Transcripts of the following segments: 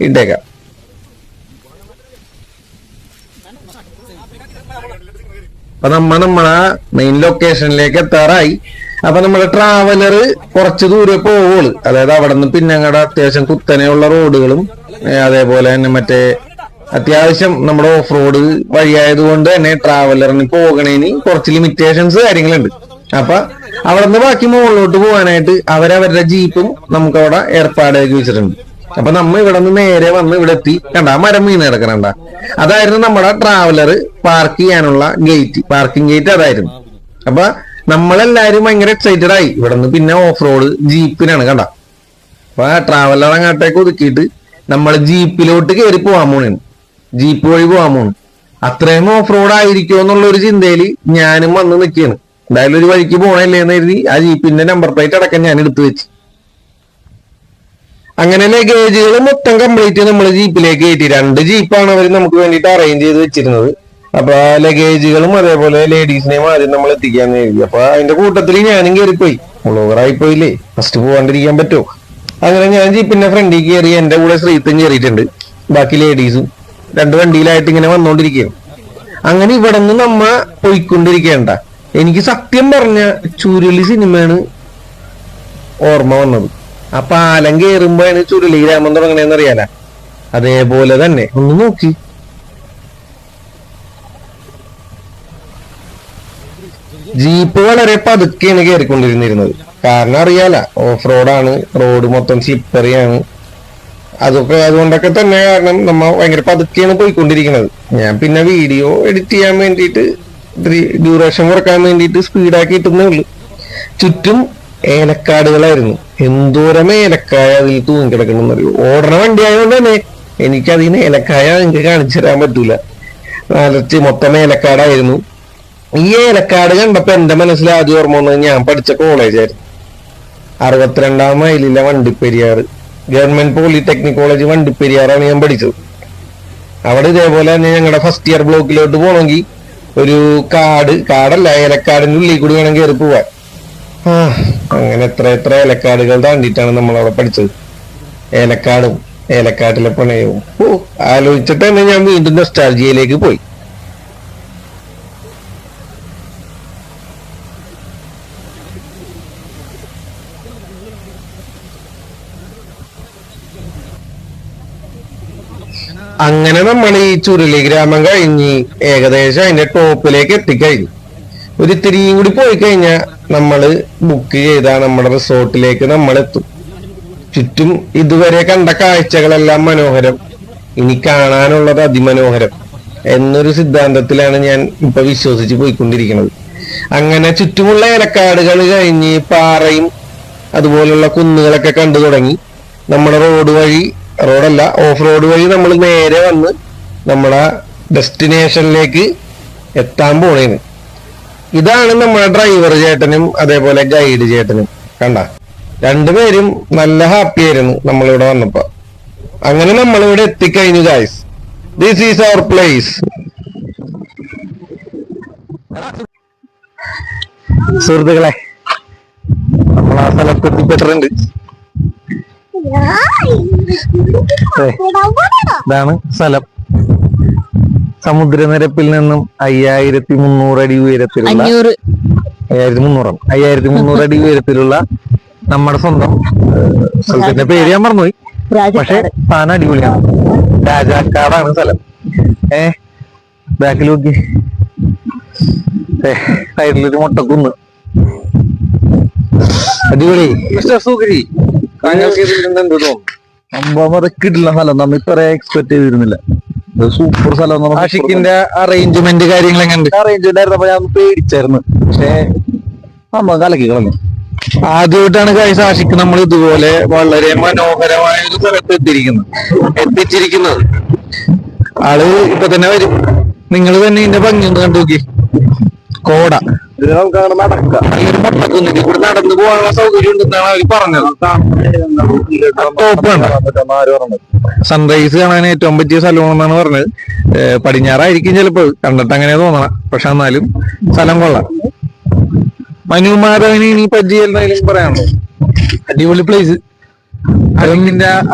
ഇട്ടേക്കാം. അപ്പൊ നമ്മളെ മെയിൻ ലൊക്കേഷനിലേക്ക് എത്താറായി. അപ്പൊ നമ്മുടെ ട്രാവലർ കുറച്ച് ദൂരെ പോവുള്ളൂ. അതായത് അവിടെ നിന്ന് പിന്നെ അങ്ങടെ അത്യാവശ്യം കുത്തനെയുള്ള റോഡുകളും അതേപോലെ തന്നെ മറ്റേ അത്യാവശ്യം നമ്മുടെ ഓഫ് റോഡ് വഴിയായതുകൊണ്ട് തന്നെ ട്രാവലറിന് പോകണേന് കുറച്ച് ലിമിറ്റേഷൻസ് കാര്യങ്ങളുണ്ട്. അപ്പൊ അവിടെ നിന്ന് ബാക്കി മുകളിലോട്ട് പോകാനായിട്ട് അവരവരുടെ ജീപ്പും നമുക്ക് അവിടെ ഏർപ്പാടാക്കി വെച്ചിട്ടുണ്ട്. അപ്പൊ നമ്മ ഇവിടെ നിന്ന് നേരെ വന്ന് ഇവിടെ എത്തി. കണ്ട മരം വീണ് കിടക്കണണ്ട, അതായിരുന്നു നമ്മുടെ ട്രാവലർ പാർക്ക് ചെയ്യാനുള്ള ഗേറ്റ്, പാർക്കിംഗ് ഗേറ്റ് അതായിരുന്നു. അപ്പൊ നമ്മളെല്ലാരും ഭയങ്കര എക്സൈറ്റഡ് ആയി. ഇവിടെ നിന്ന് പിന്നെ ഓഫ് റോഡ് ജീപ്പിനാണ്. കണ്ട, അപ്പൊ ട്രാവലർ അങ്ങോട്ടേക്ക് ഒതുക്കിയിട്ട് നമ്മൾ ജീപ്പിലോട്ട് കയറി പോകാൻ പോണേണ്, ജീപ്പ് വഴി പോകാൻ പോണ്. അത്രയും ഓഫ് റോഡ് ആയിരിക്കുമോ എന്നുള്ള ഒരു ചിന്തയിൽ ഞാനും വന്ന് നിൽക്കുകയാണ്. എന്തായാലും ഒരു വഴിക്ക് പോകണല്ലേന്ന് കരുതി ആ ജീപ്പിന്റെ നമ്പർ പ്ലേറ്റ് അടക്കം ഞാൻ എടുത്തു വെച്ച്. അങ്ങനെ ലഗേജുകൾ മൊത്തം കംപ്ലീറ്റ് നമ്മൾ ജീപ്പിലേക്ക് കയറ്റി. 2 ജീപ്പാണ് അവർ നമുക്ക് വേണ്ടിയിട്ട് അറേഞ്ച് ചെയ്ത് വെച്ചിരുന്നത്. അപ്പൊ ലഗേജുകളും അതേപോലെ ലേഡീസിനെയും ആദ്യം നമ്മൾ എത്തിക്കാന്ന് കരുതി. അപ്പൊ അതിന്റെ കൂട്ടത്തിൽ ഞാനും കയറിപ്പോയി. ഓവറായി പോയില്ലേ, ഫസ്റ്റ് പോകാണ്ടിരിക്കാൻ പറ്റുമോ? അങ്ങനെ ഞാൻ ജീപ്പിന്റെ ഫ്രണ്ടിൽ കയറി. എന്റെ കൂടെ ശ്രീത്തും കയറിയിട്ടുണ്ട്, ബാക്കി ലേഡീസും 2 വണ്ടിയിലായിട്ട് ഇങ്ങനെ വന്നോണ്ടിരിക്കുകയാണ്. അങ്ങനെ ഇവിടെ നിന്ന് നമ്മ പോയിക്കൊണ്ടിരിക്കേണ്ട. എനിക്ക് സത്യം പറഞ്ഞ ചുരുളി സിനിമയാണ് ഓർമ്മ വന്നത്. ആ പാലം കയറുമ്പോഴാണ് ചുരുളി ഗ്രാമം തുടങ്ങണേന്ന് അറിയാല. അതേപോലെ തന്നെ ഒന്ന് നോക്കി, ജീപ്പ് വളരെ പതുക്കെയാണ് കയറിക്കൊണ്ടിരുന്നിരുന്നത്. കാരണം അറിയാല, ഓഫ് റോഡാണ്, റോഡ് മൊത്തം സ്ലിപ്പറിയാണ്. അതുകൊണ്ടൊക്കെ തന്നെ കാരണം നമ്മ ഭയങ്കര പതുക്കെയാണ് പോയിക്കൊണ്ടിരിക്കുന്നത്. ഞാൻ പിന്നെ വീഡിയോ എഡിറ്റ് ചെയ്യാൻ വേണ്ടിയിട്ട് ഡ്യൂറേഷൻ കുറക്കാൻ വേണ്ടിയിട്ട് സ്പീഡാക്കി ഇട്ടുന്നേ ഉള്ളു. ചുറ്റും ഏലക്കാടുകളായിരുന്നു. എന്തോരം ഏലക്കായ അതിൽ തൂങ്ങിക്കിടക്കണമെന്ന് അറിയൂ. ഓടണ വണ്ടി ആയതുകൊണ്ട് തന്നെ എനിക്കതിന് ഏലക്കായ നിങ്ങൾക്ക് കാണിച്ചു തരാൻ പറ്റൂല. നിറച്ച് മൊത്തം ഏലക്കാടായിരുന്നു. ഈ ഏലക്കാട് കണ്ടപ്പോ എന്റെ മനസ്സിൽ ആദ്യം ഓർമ്മ വന്നത് ഞാൻ പഠിച്ച കോളേജായിരുന്നു. 62-ാം മൈലിലെ വണ്ടിപ്പെരിയാർ ഗവൺമെന്റ് പോളിടെക്നിക് കോളേജ് വണ്ടിപ്പെരിയാറാണ് ഞാൻ പഠിച്ചത്. അവിടെ ഇതേപോലെ തന്നെ ഞങ്ങളുടെ ഫസ്റ്റ് ഇയർ ബ്ലോക്കിലോട്ട് പോകണമെങ്കിൽ ഒരു കാടല്ല ഏലക്കാടിന്റെ ഉള്ളിൽ കൂടി വേണം കയറി പോവാൻ. അങ്ങനെ എത്ര ഏലക്കാടുകൾ താണ്ടിയിട്ടാണ് നമ്മളവിടെ പഠിച്ചത്. ഏലക്കാടും ഏലക്കാട്ടിലെ പ്രണയവും ആലോചിച്ചിട്ട് തന്നെ ഞാൻ വീണ്ടും നൊസ്റ്റാൾജിയയിലേക്ക് പോയി. അങ്ങനെ നമ്മൾ ഈ ചുരുളി ഗ്രാമം കഴിഞ്ഞ് ഏകദേശം അതിന്റെ ടോപ്പിലേക്ക് എത്തിക്കഴിഞ്ഞു. ഒരു ഇത്തിരിയും കൂടി പോയി കഴിഞ്ഞാൽ നമ്മൾ ബുക്ക് ചെയ്ത നമ്മുടെ റിസോർട്ടിലേക്ക് നമ്മൾ എത്തും. ചുറ്റും ഇതുവരെ കണ്ട കാഴ്ചകളെല്ലാം മനോഹരം, ഇനി കാണാനുള്ളത് അതിമനോഹരം എന്നൊരു സിദ്ധാന്തത്തിലാണ് ഞാൻ ഇപ്പൊ വിശ്വസിച്ച് പോയിക്കൊണ്ടിരിക്കുന്നത്. അങ്ങനെ ചുറ്റുമുള്ള ഏലക്കാടുകൾ കഴിഞ്ഞ് പാറയും അതുപോലുള്ള കുന്നുകളൊക്കെ കണ്ടു തുടങ്ങി. നമ്മുടെ റോഡല്ല ഓഫ് റോഡ് വഴി നമ്മൾ നേരെ വന്ന് നമ്മളെ ഡെസ്റ്റിനേഷനിലേക്ക് എത്താൻ പോണേന്. ഇതാണ് നമ്മുടെ ഡ്രൈവർ ചേട്ടനും അതേപോലെ ഗൈഡ് ചേട്ടനും. കണ്ട, 2 പേരും നല്ല ഹാപ്പി ആയിരുന്നു നമ്മളിവിടെ വന്നപ്പോ. അങ്ങനെ നമ്മളിവിടെ എത്തിക്കഴിഞ്ഞു guys. This is our place. സുഹൃത്തുക്കളെ, നമ്മൾ ആ സ്ഥലത്ത് എത്തിപ്പെട്ടിട്ടുണ്ട്. ഇതാണ് സ്ഥലം. സമുദ്രനിരപ്പിൽ നിന്നും 5300 അടി ഉയരത്തിലുള്ള 5300 അടി ഉയരത്തിലുള്ള നമ്മുടെ സ്വന്തം സ്ഥലത്തിന്റെ പേര് ഞാൻ മറന്നുപോയി, പക്ഷെ സാധനം അടിപൊളിയാണ്. രാജാക്കാടാണ് സ്ഥലം. ബാക്കിൽ നോക്കി, സൈഡിലൊരു മൊട്ടക്കുന്ന്. അടിപൊളി. കിട്ടില്ല സ്ഥലം, നമ്മ ഇത്ര എക്സ്പെക്ട് ചെയ്തിരുന്നില്ല. സൂപ്പർ സ്ഥലം. ആഷിക്കിന്റെ അറേഞ്ച്മെന്റ് കാര്യങ്ങൾ എങ്ങനെ അറേഞ്ച്മെന്റ് ആയിരുന്നപ്പോ ഞാൻ പേടിച്ചായിരുന്നു, പക്ഷെ നമ്മ കലക്കി കളഞ്ഞു. ആദ്യമായിട്ടാണ് ഗൈസ് ആഷിക്ക് നമ്മൾ ഇതുപോലെ വളരെ മനോഹരമായ ഒരു സ്ഥലത്ത് എത്തിച്ചിരിക്കുന്നത്. ആള് ഇപ്പൊ തന്നെ വരും. നിങ്ങൾ തന്നെ ഇതിന്റെ ഭംഗി ഒന്ന് കണ്ടു നോക്കി. കോട നല്ലൊരു മൊട്ടക്കുന്നില്ല, ഇവിടെ നടന്നു പോകാനുള്ള സൗകര്യം ഉണ്ടെന്നാണ് അവർ പറഞ്ഞത്. സൺറൈസ് കാണാൻ ഏറ്റവും പറ്റിയ സ്ഥലമാണെന്നാണ് പറഞ്ഞത്. പടിഞ്ഞാറായിരിക്കും ചിലപ്പോൾ, കണ്ടിട്ട് അങ്ങനെ തോന്നണം. പക്ഷെ എന്നാലും സ്ഥലം കൊള്ളാം. മനുമാധവന് ഇനി പറ്റി എന്തായാലും പറയാനുള്ളൂ. അടിപൊളി പ്ലേസ്.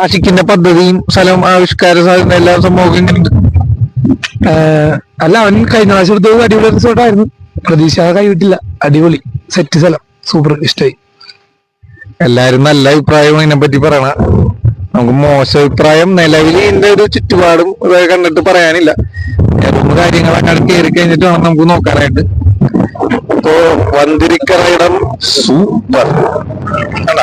ആഷിക്കിന്റെ പദ്ധതിയും സ്ഥലം ആവിഷ്കാര സാധ്യത എല്ലാ സംഭവം അല്ല, അവൻ കഴിഞ്ഞ പ്രാവശ്യം എടുത്തത് അടിപൊളി റിസോർട്ടായിരുന്നു. പ്രതീക്ഷ കൈവിട്ടില്ല. അടിപൊളി സെറ്റ് സ്ഥലം, സൂപ്പർ, ഇഷ്ടമായി. എല്ലാരും നല്ല അഭിപ്രായം അതിനെ പറ്റി പറയണ. നമുക്ക് മോശം അഭിപ്രായം നിലവിൽ ഇതിന്റെ ഒരു ചുറ്റുപാടും ഇതൊക്കെ കണ്ടിട്ട് പറയാനില്ല. ഏതൊന്ന് കാര്യങ്ങൾ അങ്ങനെ കയറി കഴിഞ്ഞിട്ട് വേണം നമുക്ക് നോക്കാനായിട്ട്. ഇപ്പോ വന്തിരിക്കറയിടം സൂപ്പർ അല്ല,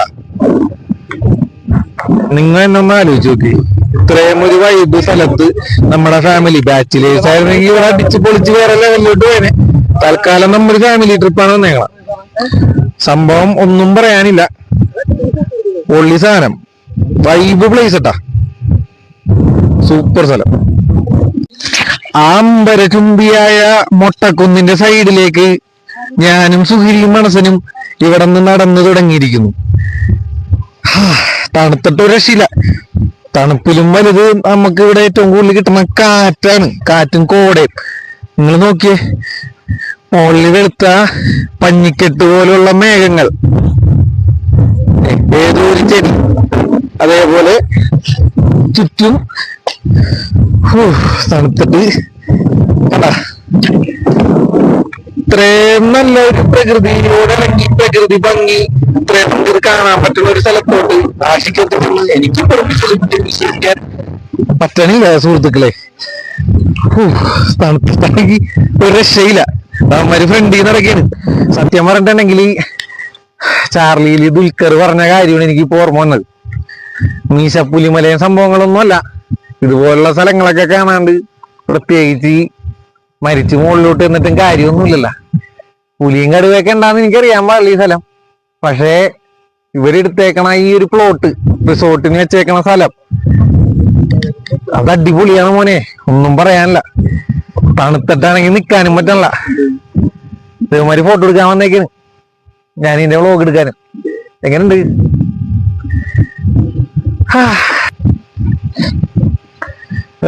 നിങ്ങൾ എന്നൊന്ന് ആലോചിച്ച് നോക്കി. ഇത്രയും ഒരു വൈബ് സ്ഥലത്ത് നമ്മുടെ ഫാമിലി ബാച്ചിലേഴ്സ് ആയിരുന്നെങ്കിൽ ഇവിടെ അടിച്ച് പൊളിച്ച് വേറെ ലെവലിലോട്ട് പോയനെ. തൽക്കാലം നമ്മുടെ ഫാമിലി ട്രിപ്പാണ് വന്നേക്കണം. സംഭവം ഒന്നും പറയാനില്ല, പൊള്ളി സാധനം, വൈബ് പ്ലേസ് ഇട്ടാ, സൂപ്പർ സ്ഥലം. ആമ്പരചുംബിയായ മൊട്ടക്കുന്നിന്റെ സൈഡിലേക്ക് ഞാനും സുഹിരിയും മനസ്സനും ഇവിടെ നിന്ന് നടന്നു തുടങ്ങിയിരിക്കുന്നു. തണുത്തിട്ട് രക്ഷയില്ല. തണുപ്പിലും വലുത് നമുക്ക് ഇവിടെ ഏറ്റവും കൂടുതൽ കിട്ടുന്ന കാറ്റാണ്, കാറ്റും കോടയും. നിങ്ങൾ നോക്കിയേ, മുകളിൽ വെളുത്ത പഞ്ഞിക്കെട്ട് പോലുള്ള മേഘങ്ങൾ, ഏതോ ഒരു ചെടി, അതേപോലെ ചുറ്റും തണുത്തിട്ട് ഇത്രയും നല്ല ഒരു പ്രകൃതിയോടിറങ്ങി പ്രകൃതി ഭംഗി ഇത്രയും നമുക്ക് കാണാൻ പറ്റുന്ന ഒരു സ്ഥലത്തോട്ട് ആശിക്കത്തില്ല. എനിക്ക് വിശ്വസിക്കാൻ പറ്റണില്ല സുഹൃത്തുക്കളെ. തണുത്തിട്ടാണെങ്കിൽ ഒരു രക്ഷയില്ല. അവന്മാര് ഫ്രണ്ടിൽ നടക്കാണ്. സത്യം പറഞ്ഞിട്ടുണ്ടെങ്കിൽ ചാർലിയിൽ ദുൽഖർ പറഞ്ഞ കാര്യമാണ് എനിക്കിപ്പോ ഓർമ്മ വന്നത്. മീശപ്പുലിമലയും സംഭവങ്ങളൊന്നും അല്ല, ഇതുപോലുള്ള സ്ഥലങ്ങളൊക്കെ കാണാണ്ട് പ്രത്യേകിച്ച് മരിച്ചു മുകളിലോട്ട് എന്നിട്ടും കാര്യമൊന്നുമില്ലല്ലോ. പുലിയും കടുവയൊക്കെ ഉണ്ടാന്ന് എനിക്കറിയാൻ പാടില്ല ഈ സ്ഥലം. പക്ഷേ ഇവരെടുത്തേക്കണ ഈ ഒരു പ്ലോട്ട്, റിസോർട്ടിന് വെച്ചേക്കണ സ്ഥലം, അത് അടിപൊളിയാണ് മോനെ, ഒന്നും പറയാനില്ല. തണുത്തിട്ടാണെങ്കിൽ നിക്കാനും പറ്റണല്ല. ഇതേമാതിരി ഫോട്ടോ എടുക്കാൻ വന്നേക്കാണ് ഞാൻ, ഇതിന്റെ വ്ളോഗ് എടുക്കാനും. എങ്ങനെയുണ്ട്?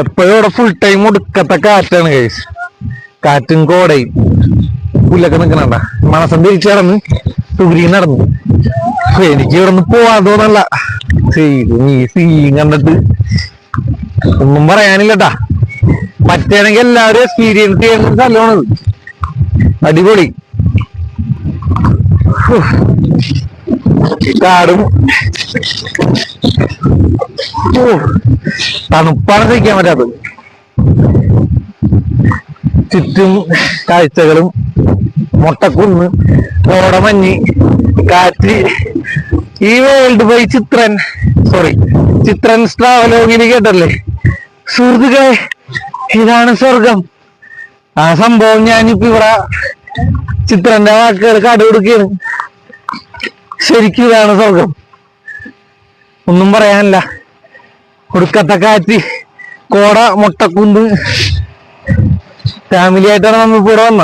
എപ്പോഴും ഇവിടെ ഫുൾ ടൈം ഒടുക്കത്തെ കാറ്റാണ് ഗൈസ്, കാറ്റും കോടയും. പുല്ലൊക്കെ നിക്കണണ്ട, മനസ്സം തിരിച്ചു നടന്ന് തുകരി നടന്നു. എനിക്ക് ഇവിടെ നിന്ന് പോവാൻ തോന്നല്ല. കണ്ടിട്ട് ഒന്നും പറയാനില്ലട്ടാ. പറ്റുകയാണെങ്കിൽ എല്ലാവരും എക്സ്പീരിയൻസ് ചെയ്യുന്ന സ്ഥലമാണത്, അടിപൊളി. കാടും തണുപ്പാണ് സഹിക്കാൻ പറ്റാത്തത്. ചുറ്റും കാഴ്ചകളും, മൊട്ടക്കുന്ന്, കോടമഞ്ഞ്, കാറ്റ്. ഈ വേൾഡ് ബൈ ചിത്രൻ ട്രാവലോഗിന് കേട്ടല്ലേ സുഹൃത്തുക്കളെ, ഇതാണ് സ്വർഗം. ആ സംഭവം ഞാനിപ്പോ ഇവിടെ ചിത്രന്റെ വാക്കുകൾ കടുകൊടുക്കുകയാണ്. ശരിക്കും ഇതാണ് സ്വർഗം, ഒന്നും പറയാനില്ല. ഒടുക്കത്തെ കാറ്റ്, കോട, മൊട്ടക്കുന്ന്. ഫാമിലി ആയിട്ടാണ് നമ്മളിപ്പോ ഇവിടെ വന്ന,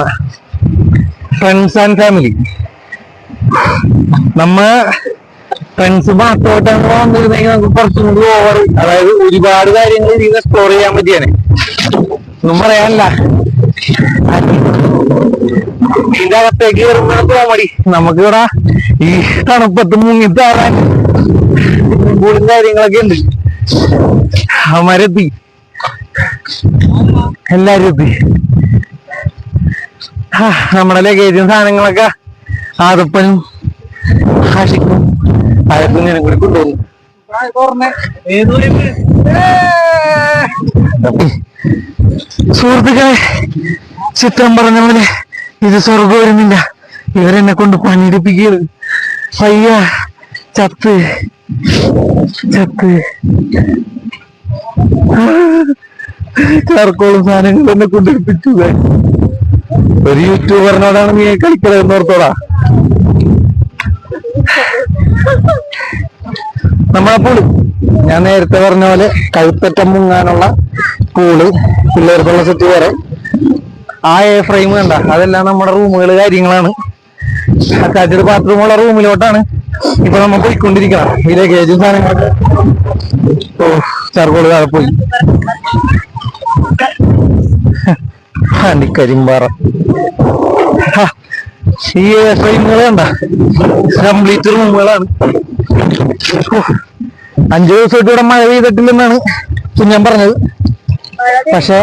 ഫ്രണ്ട്സ് ആൻഡ് ഫാമിലി. ഫ്രണ്ട്സ് മാത്രമായിട്ടാണ് വന്നിരുന്നെങ്കിൽ നമുക്ക് കുറച്ചും കൂടി ഓവർ, അതായത് ഒരുപാട് കാര്യങ്ങൾ ഇതിൽ എക്സ്പ്ലോർ ചെയ്യാൻ പറ്റിയാണ്. ഒന്നും പറയാനില്ല. ഇതിന്റെ അകത്തേക്ക് കയറുമ്പോഴാണ് കോമഡി. നമുക്കിവിടെ ഈ തണുപ്പത്ത് മുങ്ങിത്താറാൻ കൂടുതൽ കാര്യങ്ങളൊക്കെ ഉണ്ട്. അവന്മാരെത്തി, എല്ലാരും എത്തി. നമ്മുടെ ലഗേജും സാധനങ്ങളൊക്കെ ആദപ്പനും ആഷിക്കും ആയത്തും ഞാനും കൂടി കൊണ്ടുവന്നു. സുഹൃത്തുക്കളെ, ചിത്രം പറഞ്ഞ പോലെ ഇത് സ്വർഗം വരുന്നില്ല. ഇവരെന്നെ കൊണ്ട് പണിയെടുപ്പിക്കുകയാണ്. അയ്യ, ചത്ത് ചാർക്കോളും സാധനങ്ങൾ എന്നെ കൊണ്ടെടുപ്പിച്ചു. ഒരു യൂട്യൂബറിനോടാണ് നീ കളിക്കലെന്ന് ഓർത്തോടാ. നമ്മളെ പൂള് ഞാൻ നേരത്തെ പറഞ്ഞ പോലെ കഴുത്തറ്റം മുങ്ങാനുള്ള പൂള്, പിള്ളേർക്കുള്ള സെറ്റ് വേറെ. ആ എ ഫ്രെയിം കണ്ട, അതെല്ലാം നമ്മുടെ റൂമുകൾ കാര്യങ്ങളാണ്. അറ്റാച്ച്ഡ് ബാത്റൂമുള്ള റൂമിലോട്ടാണ് ഇപ്പൊ നമ്മൾ പോയിക്കൊണ്ടിരിക്കണം. ഈ ലഗേജും സാധനങ്ങളൊക്കെ ചാർക്കോള് താഴെ പോയി. കരിമ്പാറ. ഈ ഫ്രെയിമുകൾ കണ്ട കംപ്ലീറ്റ് റൂമുകളാണ്. 5 ദിവസമായിട്ട് ഇവിടെ മഴ പെയ്തിട്ടില്ലെന്നാണ് ഞാൻ പറഞ്ഞത്. പക്ഷേ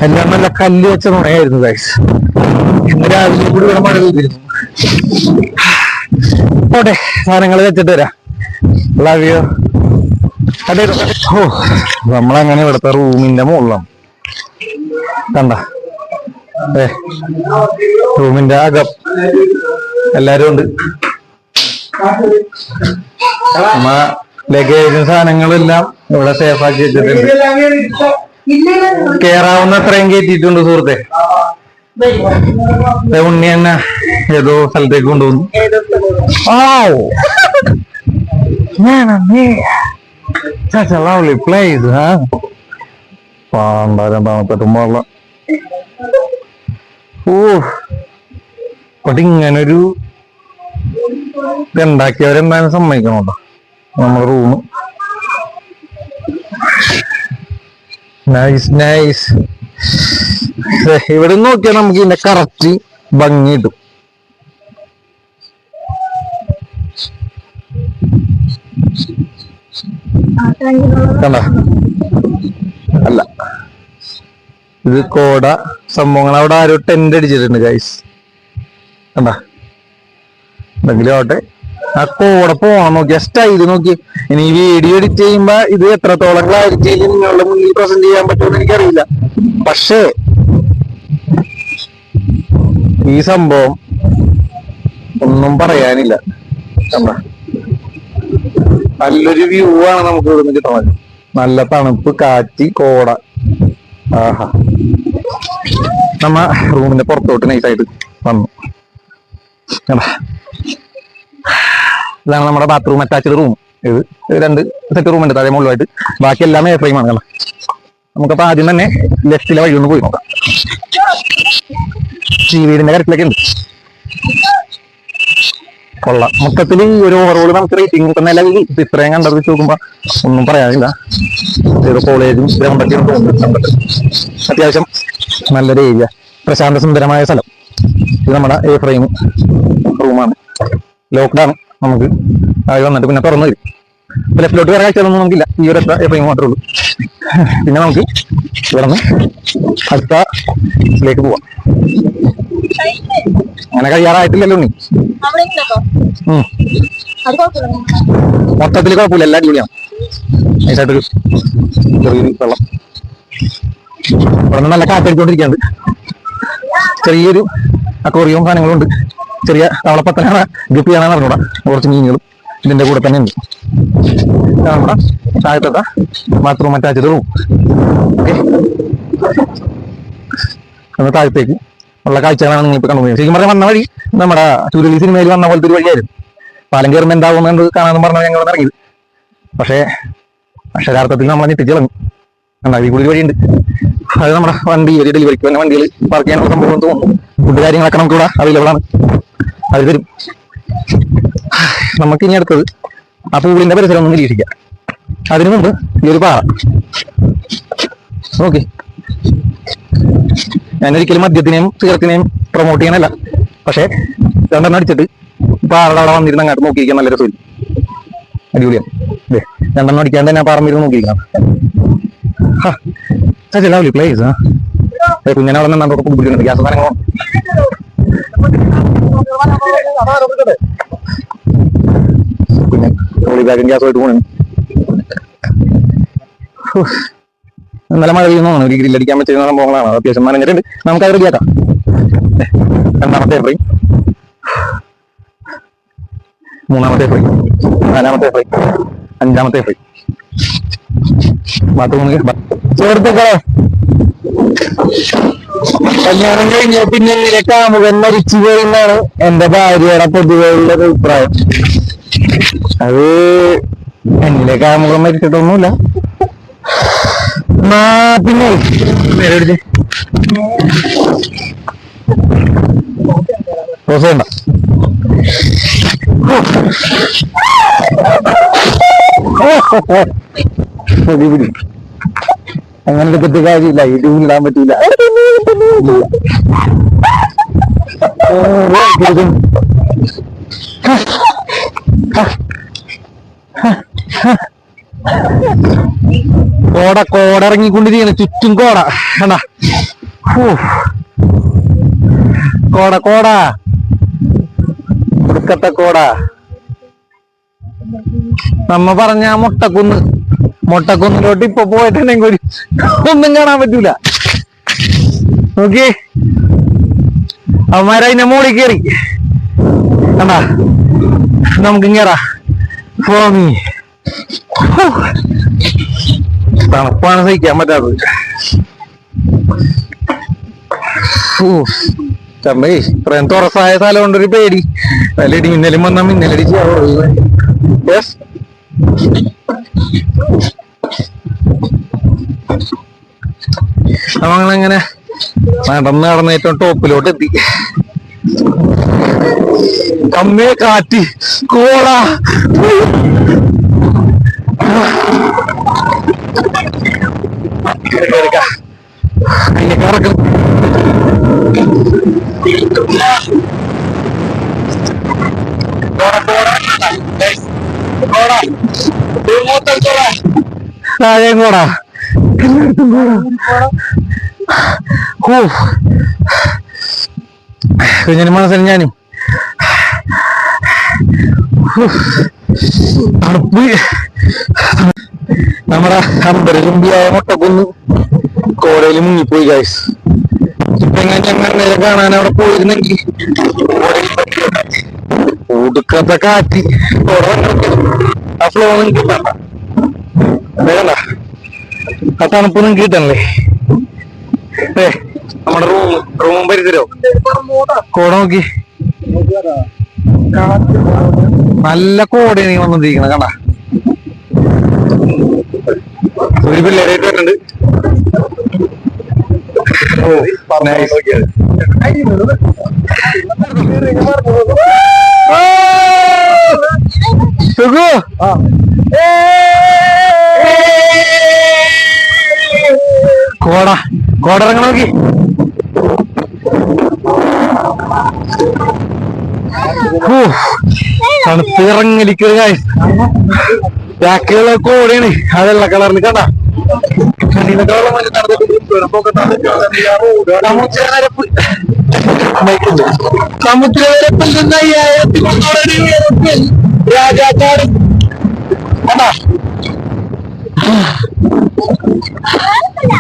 എല്ലാം നല്ല കല്ല് വെച്ച നുണയായിരുന്നു ഗൈസ്. ഇന്ന് രാവിലെ കൂടി ഇവിടെ മഴ പെയ്തിരുന്നു. ഓട്ടെ, സാധനങ്ങൾ വെച്ചിട്ട് വരാം. Love you. ഓ, നമ്മളങ്ങനെ ഇവിടുത്തെ റൂമിന്റെ മുകളിലാണ്. കണ്ട റൂമിന്റെ അകം എല്ലാരും ഉണ്ട്. ലഗേജും സാധനങ്ങളെല്ലാം ഇവിടെ സേഫ് ആക്കി വെച്ചിട്ടുണ്ട്. കേറാവുന്ന അത്രയും കയറ്റിയിട്ടുണ്ട് സുഹൃത്തെ. ഉണ്ണി തന്നെ ഏതോ സ്ഥലത്തേക്ക് കൊണ്ടുപോകുന്നു. Such a lovely place, huh? രണ്ടാമത്തെട്ടുമ്പോള്ള പക്ഷെ ഇങ്ങനൊരു ഇതുണ്ടാക്കിയവരെന്തായാലും സമ്മതിക്കണോട്ടോ. നമ്മുടെ റൂം നൈസ് നൈസ്. ഇവിടെ നോക്കിയാൽ നമുക്ക് ഇതിന്റെ കറക്റ്റ് ഭംഗി കിട്ടും. കണ്ട അല്ല, ഇത് കോട സംഭവങ്ങൾ. അവിടെ ആരോ ടെന്റ് അടിച്ചിട്ടുണ്ട് ഗൈസ്. കണ്ട എന്തെങ്കിലും ആവട്ടെ. ആ കോട പോവാൻ നോക്കിയ സ്റ്റൈല് നോക്കി. ഇനി ഈ വീഡിയോ എഡിറ്റ് ചെയ്യുമ്പോ ഇത് എത്രത്തോളം ക്ലാരിറ്റിയിൽ നിങ്ങളുടെ മുന്നിൽ പ്രസന്റ് ചെയ്യാൻ പറ്റുമെന്ന് എനിക്കറിയില്ല. പക്ഷേ ഈ സംഭവം ഒന്നും പറയാനില്ല. കണ്ട നല്ലൊരു വ്യൂ ആണ് നമുക്ക് ഇവിടെ നിന്ന് കിട്ടുന്നത്. നല്ല തണുപ്പ്, കാറ്റ്, കോട. ആഹാ. നമ്മ റൂമിന്റെ പുറത്തോട്ട് നൈസായിട്ട് വന്നു. ഇതാണ് നമ്മുടെ ബാത്റൂം അറ്റാച്ച്ഡ് റൂം. ഇത് 2 സെറ്റ് റൂം ഉണ്ട് താഴെ മുകളിലായിട്ട്. ബാക്കി എല്ലാം എ ഫ്രെയിമാണ്. കണ്ട നമുക്കപ്പോ ആദ്യം തന്നെ ലെഫ്റ്റിലെ വഴി ഒന്ന് പോയി നോക്കാം. ഈ വീടിന്റെ കാര്യത്തിലൊക്കെ ഉണ്ട്. കൊള്ളാം. മൊത്തത്തിൽ ഒരു ഓവറോൾ നമുക്ക് റേറ്റിംഗ് കിട്ടുന്ന അല്ലെങ്കിൽ ഇത്രയും കണ്ടത് വെച്ച് നോക്കുമ്പോ ഒന്നും പറയാനില്ല. ഏതോ കോളേജും ഗ്രൗണ്ടൊക്കെ അത്യാവശ്യം നല്ലൊരു ഏരിയ, പ്രശാന്ത സുന്ദരമായ സ്ഥലം. ഇത് നമ്മുടെ എ ഫ്രെയിം റൂമാണ്. ലോക്ക്ഡൌൺ നമുക്ക് ആയി വന്നിട്ട് പിന്നെ തുറന്നു തരും. ലെഫ്റ്റിലോട്ട് വേറെ കാഴ്ചകളൊന്നും നമുക്കില്ല. ഈ ഒരു എ ഫ്രെയിം മാത്രമേ ഉള്ളൂ. പിന്നെ നമുക്ക് ഇവിടെ നിന്ന് അടുത്ത ഇതിലേക്ക് പോവാം. അങ്ങനെ കഴിയാറായിട്ടില്ലല്ലോ നീ. മൊത്തത്തിൽ കുഴപ്പമില്ല, എല്ലാ അടിപൊളിയാണ്. നൈസായിട്ടൊരു ചെറിയൊരു വെള്ളം. ഇവിടെ നിന്ന് നല്ല കാറ്റടിച്ചോണ്ടിരിക്കുകയാണ്. ചെറിയൊരു അക്വേറിയവും സാധനങ്ങളും ഉണ്ട്. ചെറിയ തവളപ്പത്തനാണ് ഗപ്പിയാണെന്ന് അറിഞ്ഞൂടാ. കുറച്ച് മീനുകളും ഇതിന്റെ കൂടെ തന്നെ ഉണ്ട്. നമ്മുടെ താഴത്തെ ബാത്റൂം അറ്റാച്ച്ഡ് റൂം. ഓക്കെ, ഒന്ന് താഴത്തേക്ക് ഉള്ള കാഴ്ചകളാണ് നിങ്ങൾ ഇപ്പൊ കണ്ടുപോയത്. ശരിക്കും പറഞ്ഞാൽ വന്ന വഴി നമ്മുടെ ചുരുളി സിനിമയിൽ വന്ന പോലത്തെ ഒരു വഴിയായിരുന്നു. പാലം കയറുമ്പോൾ എന്താവുമെന്ന് കാണാമെന്ന് പറഞ്ഞാൽ ഞങ്ങൾ ഇറങ്ങിയത്. പക്ഷേ അക്ഷരാർത്ഥത്തിൽ നമ്മളെ ഞെട്ടിച്ച് കളഞ്ഞു. ഈ കൂടി ഒരു വഴിയുണ്ട്. അത് നമ്മുടെ വണ്ടി ഒരു ഡെലിവറിക്ക് തന്നെ വണ്ടികൾ പാർക്ക് ചെയ്യാനുള്ള സംഭവം തോന്നുന്നു. ഫുഡ് കാര്യങ്ങളൊക്കെ നമുക്ക് ഇവിടെ അവൈലബിൾ ആണ്. അത് തരും. നമുക്ക് ഇനി അടുത്തത് ആ പൂളിന്റെ പരിസരം ഒന്ന് നിരീക്ഷിക്കാം. അതിനു മുമ്പ് ഈ ഒരു പാറ നോക്കി. ഞാനൊരിക്കലും മദ്യത്തിനെയും സിഗരറ്റിനെയും പ്രൊമോട്ട് ചെയ്യാനല്ല. പക്ഷെ 2 അടിച്ചിട്ട് പാറയുടെ അവിടെ വന്നിരുന്ന് അങ്ങോട്ട് നോക്കിയിരിക്കാൻ നല്ല രസമില്ല. അടിപൊളിയാണ്. 2 അടിക്കാണ്ട് തന്നെ പാറമ്മിരുന്ന് നോക്കിയിരിക്കണം. Lovely place. കുഞ്ഞനെ അവിടെ നിന്ന് പിടിക്കുന്നുണ്ട്. ഗ്യാസ് സാധനങ്ങളോ കുഞ്ഞൻ ബാഗും ഗ്യാസുമായിട്ട് പോകണം. നല്ല മഴ പെയ്യുന്നതാണ്. ഒരു ഗ്രില്ലടിക്കാൻ പറ്റുന്ന സംഭവങ്ങളാണ്. അത്യാവശ്യം നനഞ്ഞിട്ടുണ്ട്. നമുക്ക് അത് റെഡിയാക്കാം. 2ാമത്തെ ഫ്രെയിം, 3ാമത്തെ ഫ്രെയിം, 4ാമത്തെ ഫ്രെയിം, 5ാമത്തെ ഫ്രെയിം. ബാത്റൂമിൽ ചേർത്തേക്കളോ. കല്യാണം കഴിഞ്ഞ പിന്നെ ഇങ്ങനെ കാമുകൻ മരിച്ചു പോയെന്നാണ് എന്റെ ഭാര്യയുടെ പൊതുവെയുള്ള അഭിപ്രായം. അത് എന്നിലെ കാമുകൻ മരിച്ചിട്ടൊന്നുമില്ല. പിന്നെ വേണ്ട. അങ്ങനെ എടുത്തിട്ട് കാര്യമില്ല. യൂട്യൂബിൽ ഇടാൻ പറ്റില്ല. കോട ഇറങ്ങിക്കൊണ്ടിരിക്കുകയാണ്, ചുറ്റും കോട കണ്ടാ. കോട ഒടുക്കത്തെ കോട. നമ്മ പറഞ്ഞ മൊട്ടക്കുന്നിലോട്ട് ഇപ്പൊ പോയിട്ടുണ്ടെങ്കിൽ ഒന്നും കാണാൻ പറ്റൂല. നോക്കി അവന്മാരതിന്റെ മോളിൽ കയറി കണ്ടാ. നമുക്ക് കേറാ. ഫോമി തണുപ്പാണ് സഹിക്കാൻ പറ്റാത്തത്. ചമ്മേ ഇത്രയും തുറസായ സ്ഥലം കൊണ്ടൊരു പേടി. വല്ല മിന്നലും വന്നാ മിന്നലടിച്ച് നമ്മളങ്ങനെ നടന്ന് ഏറ്റവും ടോപ്പിലോട്ട് എത്തി. കമ്മേ കാറ്റ് കോള കറക്കണം. താഴെ കോടാ കുഞ്ഞിന് മനസ്സിൽ ഞാനും തണുപ്പ്. നമ്മുടെ അമ്പരചുംബിയായ മുട്ടക്കുന്ന് കോടയിൽ മുങ്ങിപ്പോയി ഗൈസ്. ഇപ്പൊ ഞങ്ങൾ കാണാൻ അവിടെ പോയിരുന്നെങ്കിൽ ഒടുക്കത്തെ കാറ്റ് ആ ഫ്ലോ നിങ്ങൾക്ക് കിട്ടണ്ട, വേണ്ട ആ തണുപ്പ് നിങ്ങൾക്ക് കിട്ടണല്ലേ. നമ്മുടെ റൂമും പരിസരോ കോട നോക്കി നല്ല കോടയാണ് ഈ വന്നിരിക്കുന്നത് കണ്ട. ഒരു പിള്ളേരായിട്ട് വരുന്നുണ്ട്. കോട ഇറങ്ങണ നോക്കി. തണുത്ത് ഇറങ്ങലിക്കുക ബാക്കിയുള്ള കോടയാണ് ആ വെള്ള കളറിൽ കണ്ട. രാജാക്കാട്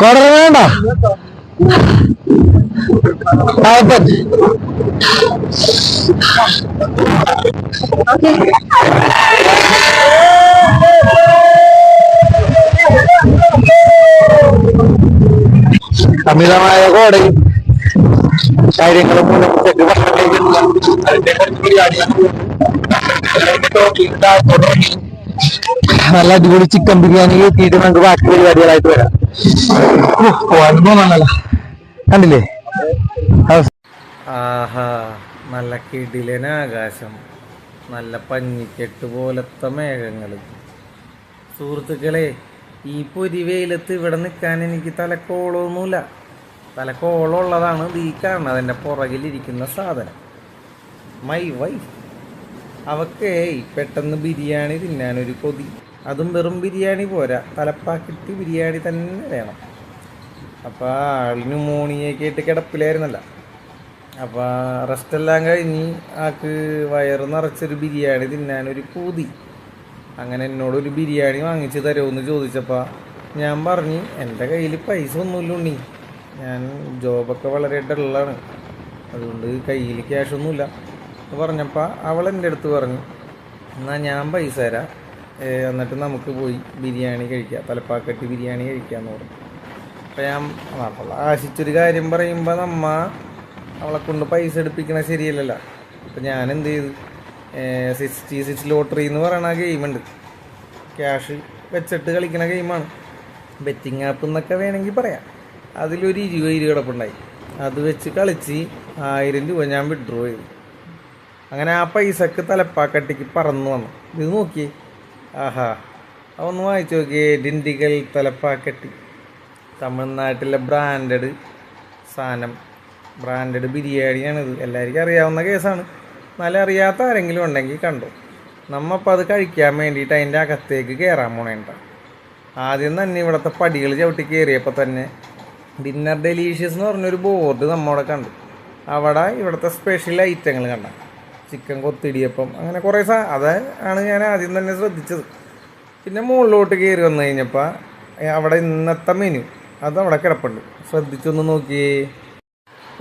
കോട വേണ്ട അമിതമായ കോടയും കാര്യങ്ങളും മൂലം ഭക്ഷണം കഴിക്കുന്നില്ല. നല്ല അടിപൊളി ചിക്കൻ ബിരിയാണി എത്തിയിട്ട് നമുക്ക് ബാക്കി പരിപാടികളായിട്ട് വരാം. അനുഭവം കണ്ടില്ലേ? ആഹാ, നല്ല കിടിലൻ ആകാശം, നല്ല പഞ്ഞിക്കെട്ട് പോലത്തെ മേഘങ്ങൾ. സുഹൃത്തുക്കളെ, ഈ പൊരിവെയിലത്ത് ഇവിടെ നിൽക്കാൻ എനിക്ക് തലക്കോളമൊന്നുമില്ല. തലക്കോളമുള്ളതാണ് ഈ കാണുന്നത്, അതിൻ്റെ പുറകിലിരിക്കുന്ന സാധനം. My wife. അവക്കേ പെട്ടെന്ന് ബിരിയാണി തിന്നാനൊരു കൊതി. അതും വെറും ബിരിയാണി പോരാ, തലപ്പാക്കിട്ട് ബിരിയാണി തന്നെ വേണം. അപ്പോൾ ആളിന് മോണിയൊക്കെ ആയിട്ട് കിടപ്പിലായിരുന്നല്ല. അപ്പോൾ റെസ്റ്റെല്ലാം കഴിഞ്ഞ് ആൾക്ക് വയറ് നിറച്ചൊരു ബിരിയാണി തിന്നാനൊരു പൂതി. അങ്ങനെ എന്നോടൊരു ബിരിയാണി വാങ്ങിച്ച് തരുമെന്ന് ചോദിച്ചപ്പോൾ ഞാൻ പറഞ്ഞു, എൻ്റെ കയ്യിൽ പൈസ ഒന്നുമില്ല ഉണ്ണി, ഞാൻ ജോബൊക്കെ വളരെ ഡള്ളാണ്, അതുകൊണ്ട് കയ്യിൽ ക്യാഷൊന്നുമില്ല എന്ന് പറഞ്ഞപ്പോൾ അവൾ എൻ്റെ അടുത്ത് പറഞ്ഞു, എന്നാൽ ഞാൻ പൈസ തരാം, എന്നിട്ട് നമുക്ക് പോയി ബിരിയാണി കഴിക്കാം, തലപ്പാക്കട്ടി ബിരിയാണി കഴിക്കാമെന്ന് പറഞ്ഞു. അപ്പം ഞാൻ അപ്പോൾ ആശിച്ചൊരു കാര്യം പറയുമ്പോൾ അവളെ കൊണ്ട് പൈസ എടുപ്പിക്കണത് ശരിയല്ലല്ലോ. അപ്പം ഞാൻ എന്ത് ചെയ്തു, 66 ലോട്ടറി എന്ന് പറയുന്ന ഗെയിമുണ്ട്, ക്യാഷ് വെച്ചിട്ട് കളിക്കണ ഗെയിമാണ്, ബെറ്റിംഗ് ആപ്പ് എന്നൊക്കെ വേണമെങ്കിൽ പറയാം. അതിലൊരു 20 കിടപ്പുണ്ടായി, അത് വെച്ച് കളിച്ച് 1000 രൂപ ഞാൻ വിഡ്രോ ചെയ്തു. അങ്ങനെ ആ പൈസക്ക് തലപ്പാക്കട്ടിക്ക് പറന്നു വന്നു. ഇത് നോക്കിയേ, ആഹാ, അതൊന്ന് വായിച്ചു നോക്കിയേ. ഡിണ്ടിഗൽ തലപ്പാക്കട്ടി, തമിഴ്നാട്ടിലെ ബ്രാൻഡഡ് സാധനം, ബ്രാൻഡഡ് ബിരിയാണിയാണിത്. എല്ലാവർക്കും അറിയാവുന്ന കേസാണ്. നല്ല അറിയാത്ത ആരെങ്കിലും ഉണ്ടെങ്കിൽ കണ്ടോ. നമ്മപ്പോൾ അത് കഴിക്കാൻ വേണ്ടിയിട്ട് അതിൻ്റെ അകത്തേക്ക് കയറാൻ പോണേണ്ട. ആദ്യം തന്നെ ഇവിടുത്തെ പടികൾ ചവിട്ടി കയറിയപ്പോൾ തന്നെ ഡിന്നർ ഡെലീഷ്യസ് എന്ന് പറഞ്ഞൊരു ബോർഡ് നമ്മവിടെ കണ്ടു. അവിടെ ഇവിടുത്തെ സ്പെഷ്യൽ ഐറ്റങ്ങൾ കണ്ട ചിക്കൻ കൊത്തിടിയപ്പം അങ്ങനെ കുറേ അതാണ് ഞാൻ ആദ്യം തന്നെ ശ്രദ്ധിച്ചത്. പിന്നെ മുകളിലോട്ട് കയറി വന്നു കഴിഞ്ഞപ്പോൾ അവിടെ ഇന്നത്തെ മെനു അതവിടെ കിടപ്പുണ്ട്. ശ്രദ്ധിച്ചൊന്ന് നോക്കിയേ.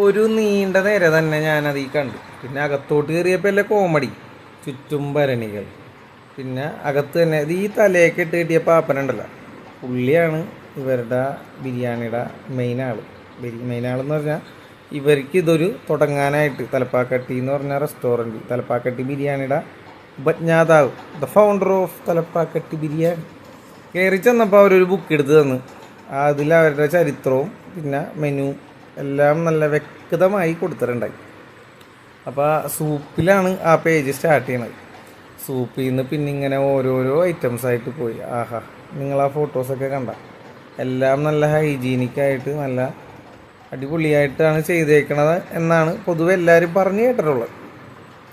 ഒരു നീണ്ട നേരം തന്നെ ഞാനത് കണ്ടു. പിന്നെ അകത്തോട്ട് കയറിയപ്പോൾ അല്ലേ കോമഡി, ചുറ്റും ഭരണികൾ. പിന്നെ അകത്ത് തന്നെ ഈ തലയൊക്കെ ഇട്ട് കിട്ടിയ പാപ്പനുണ്ടല്ലോ, പുള്ളിയാണ് ഇവരുടെ ബിരിയാണിയുടെ മെയിൻ ആളെന്ന് പറഞ്ഞാൽ ഇവർക്ക് ഇതൊരു തുടങ്ങാനായിട്ട് തലപ്പാക്കട്ടി എന്ന് പറഞ്ഞ റെസ്റ്റോറൻറ്റ്, തലപ്പാക്കട്ടി ബിരിയാണിയുടെ ഉപജ്ഞാതാവ്, the founder of Thalappakatti biryani. കയറി ചെന്നപ്പോൾ അവരൊരു ബുക്ക് എടുത്ത് തന്നു. അതിൽ അവരുടെ ചരിത്രവും പിന്നെ മെനു എല്ലാം നല്ല വ്യക്തമായി കൊടുത്തിട്ടുണ്ടായി. അപ്പോൾ സൂപ്പിലാണ് ആ പേജ് സ്റ്റാർട്ട് ചെയ്യണത്. സൂപ്പിൽ നിന്ന് പിന്നെ ഇങ്ങനെ ഓരോരോ ഐറ്റംസായിട്ട് പോയി. ആഹാ, നിങ്ങൾ ആ ഫോട്ടോസൊക്കെ കണ്ട എല്ലാം നല്ല ഹൈജീനിക്കായിട്ട് നല്ല അടിപൊളിയായിട്ടാണ് ചെയ്തേക്കണത് എന്നാണ് പൊതുവെ എല്ലാവരും പറഞ്ഞു കേട്ടിട്ടുള്ളത്.